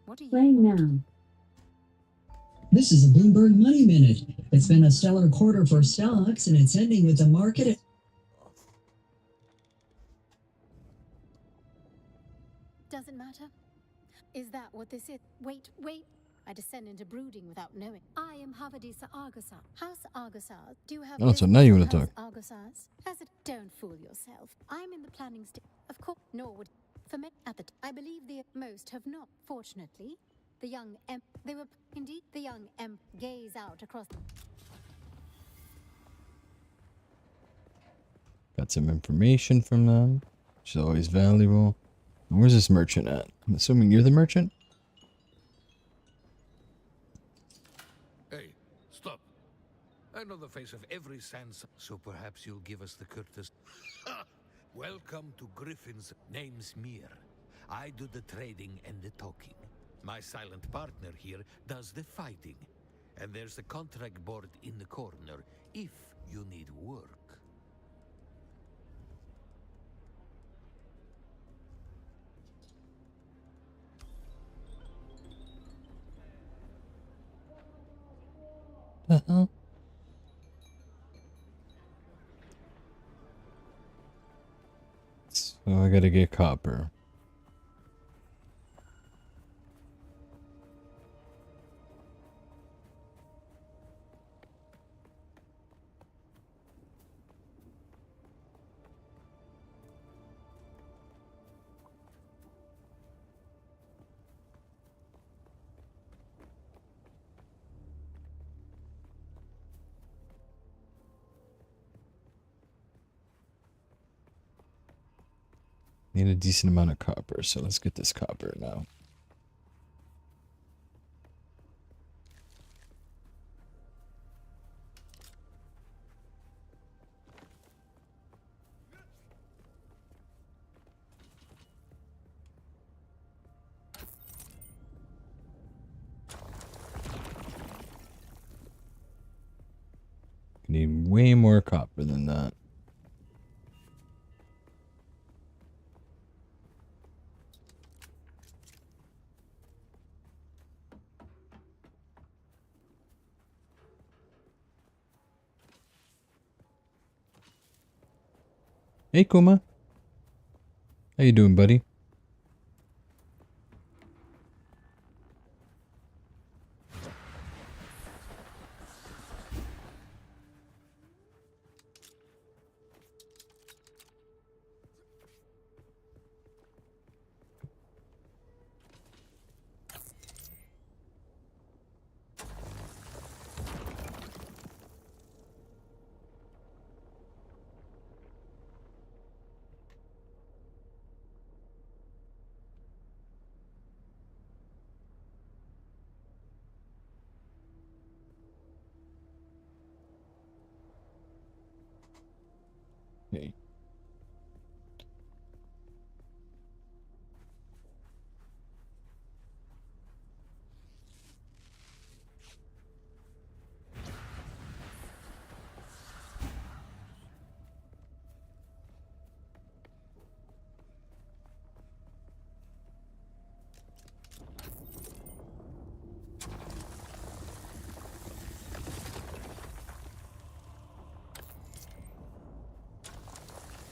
What do you want? Now. This is a Bloomberg Money Minute. It's been a stellar quarter for stocks, and it's ending with the market. Doesn't matter. Is that what this is? Wait. I descend into brooding without knowing. I am Havadisa Argosar. House Argosar. Do you have... Oh, so now you want to talk. Argosars? As it... Don't fool yourself. I'm in the planning stage. Of course, nor would... For me, at the... I believe the most have not. Fortunately, the young They were... Indeed, the young gaze out across... Got some information from them, which is always valuable. Where's this merchant at? I'm assuming you're the merchant? Hey, stop. I know the face of every sans, so perhaps you'll give us the courtesy. Welcome to Griffin's. Name's Mir. I do the trading and the talking. My silent partner here does the fighting. And there's the contract board in the corner if you need work. Uh-oh. So I gotta get copper. Need a decent amount of copper, so let's get this copper now. Need way more copper than that. Hey Kuma, how you doing, buddy? Okay.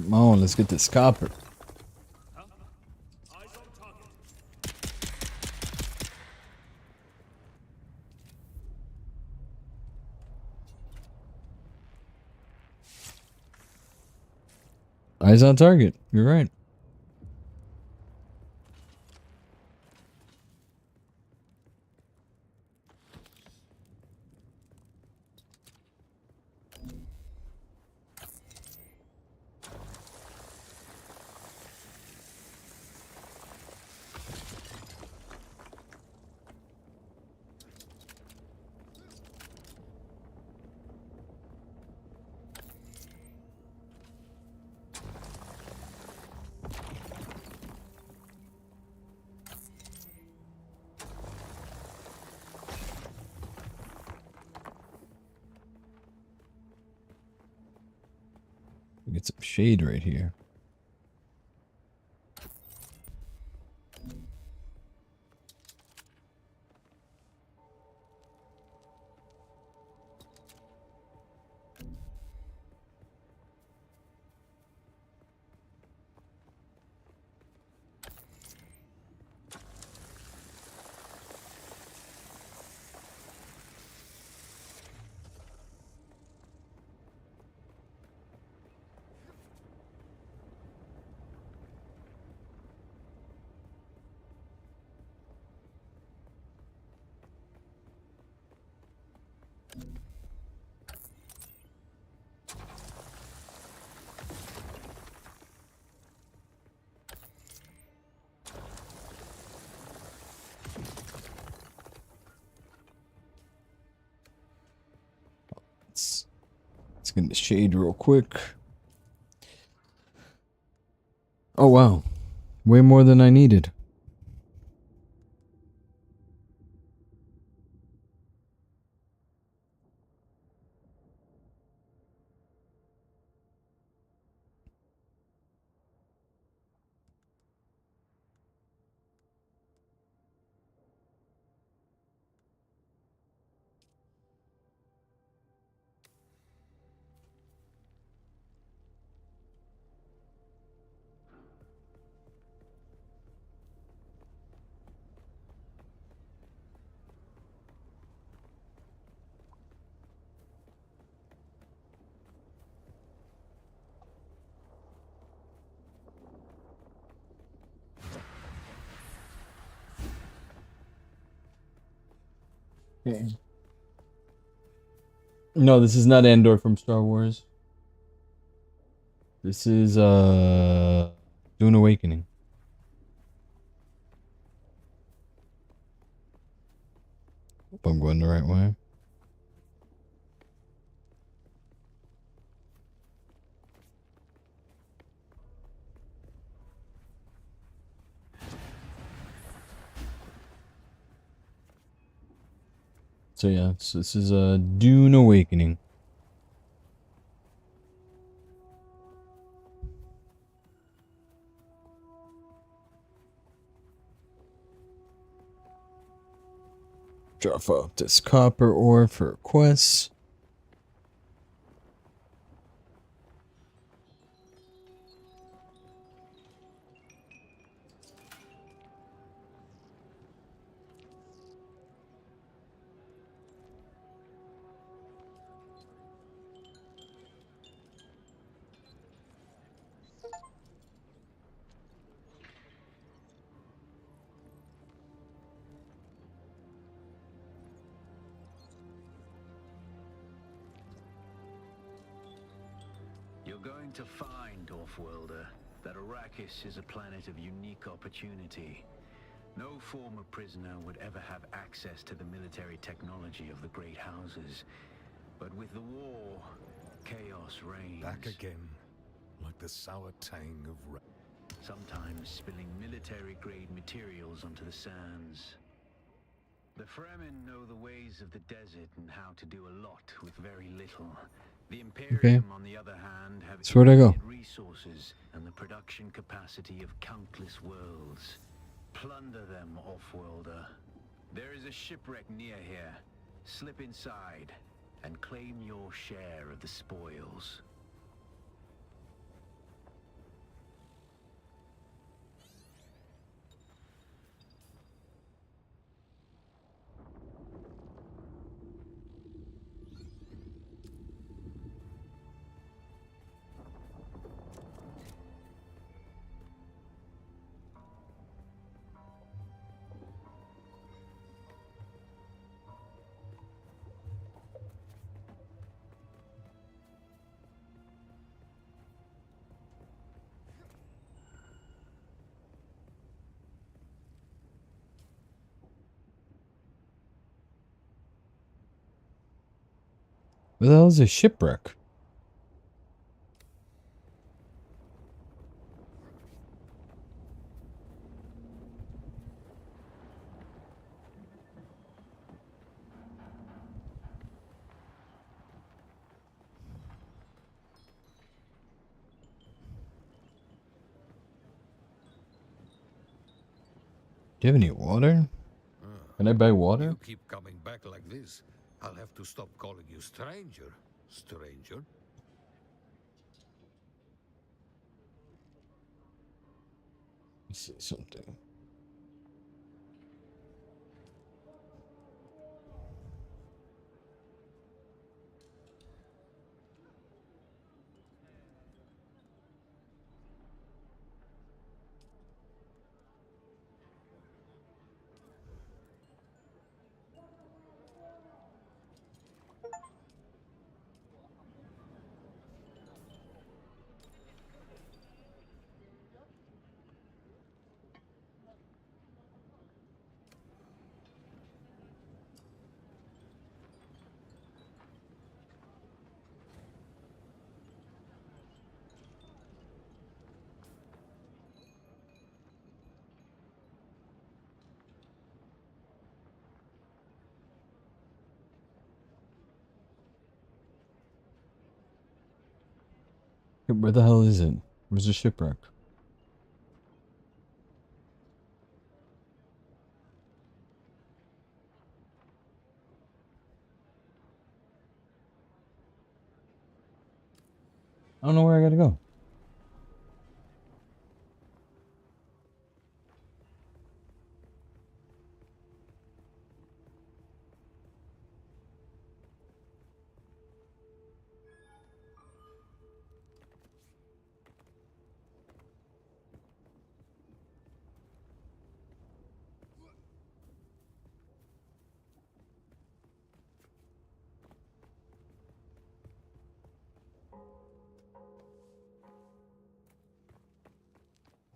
Come on, let's get this copper. Eyes on target. You're right. Get some shade right here. Let's get the shade real quick. Oh wow, way more than I needed. Okay. No, this is not Andor from Star Wars. This is Dune Awakening. Hope I'm going the right way. So yeah, so this is Dune Awakening. Drop off this copper ore for quests. You're going to find, Offworlder, that Arrakis is a planet of unique opportunity. No former prisoner would ever have access to the military technology of the Great Houses. But with the war, chaos reigns. Back again, like the sour tang of sometimes spilling military-grade materials onto the sands. The Fremen know the ways of the desert and how to do a lot with very little. The Imperium, on the other hand, have where'd I go? resources and the production capacity of countless worlds. Plunder them, Offworlder. There is a shipwreck near here. Slip inside and claim your share of the spoils. What the hell is a shipwreck? Do you have any water? Can I buy water? You keep coming back like this. I'll have to stop calling you stranger. Stranger? Let's see something. Where the hell is it? Where's the shipwreck? I don't know where I gotta go.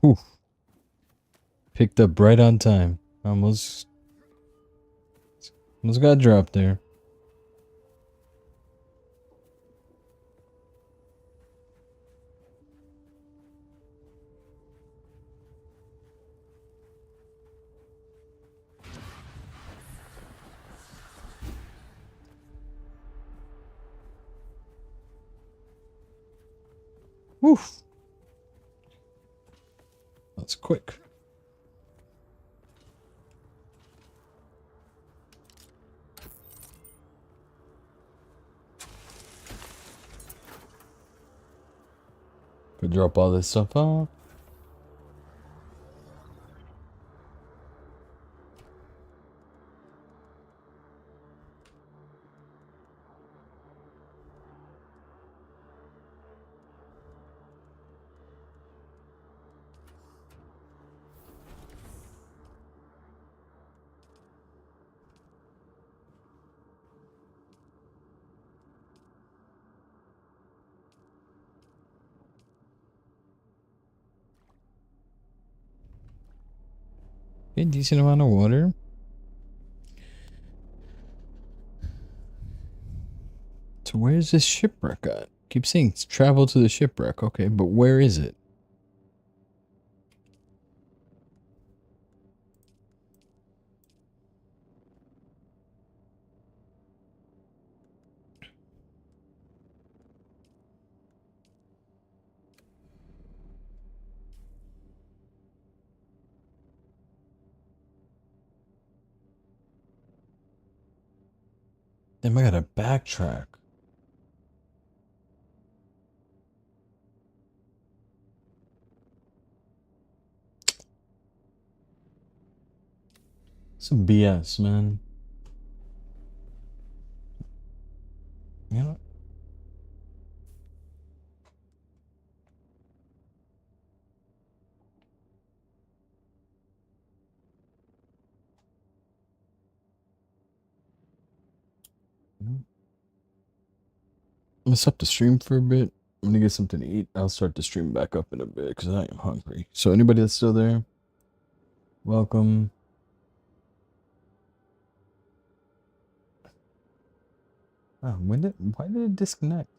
Oof. Picked up right on time. Almost got dropped there. Woof. That's quick. Could drop all this stuff off. A decent amount of water. So where's this shipwreck at? Keep saying travel to the shipwreck. Okay, but where is it? Damn, I gotta backtrack. Some BS, man. You know? I'm gonna stop the stream for a bit. I'm gonna get something to eat. I'll start the stream back up in a bit because I am hungry. So anybody that's still there, welcome. Wow, why did it disconnect?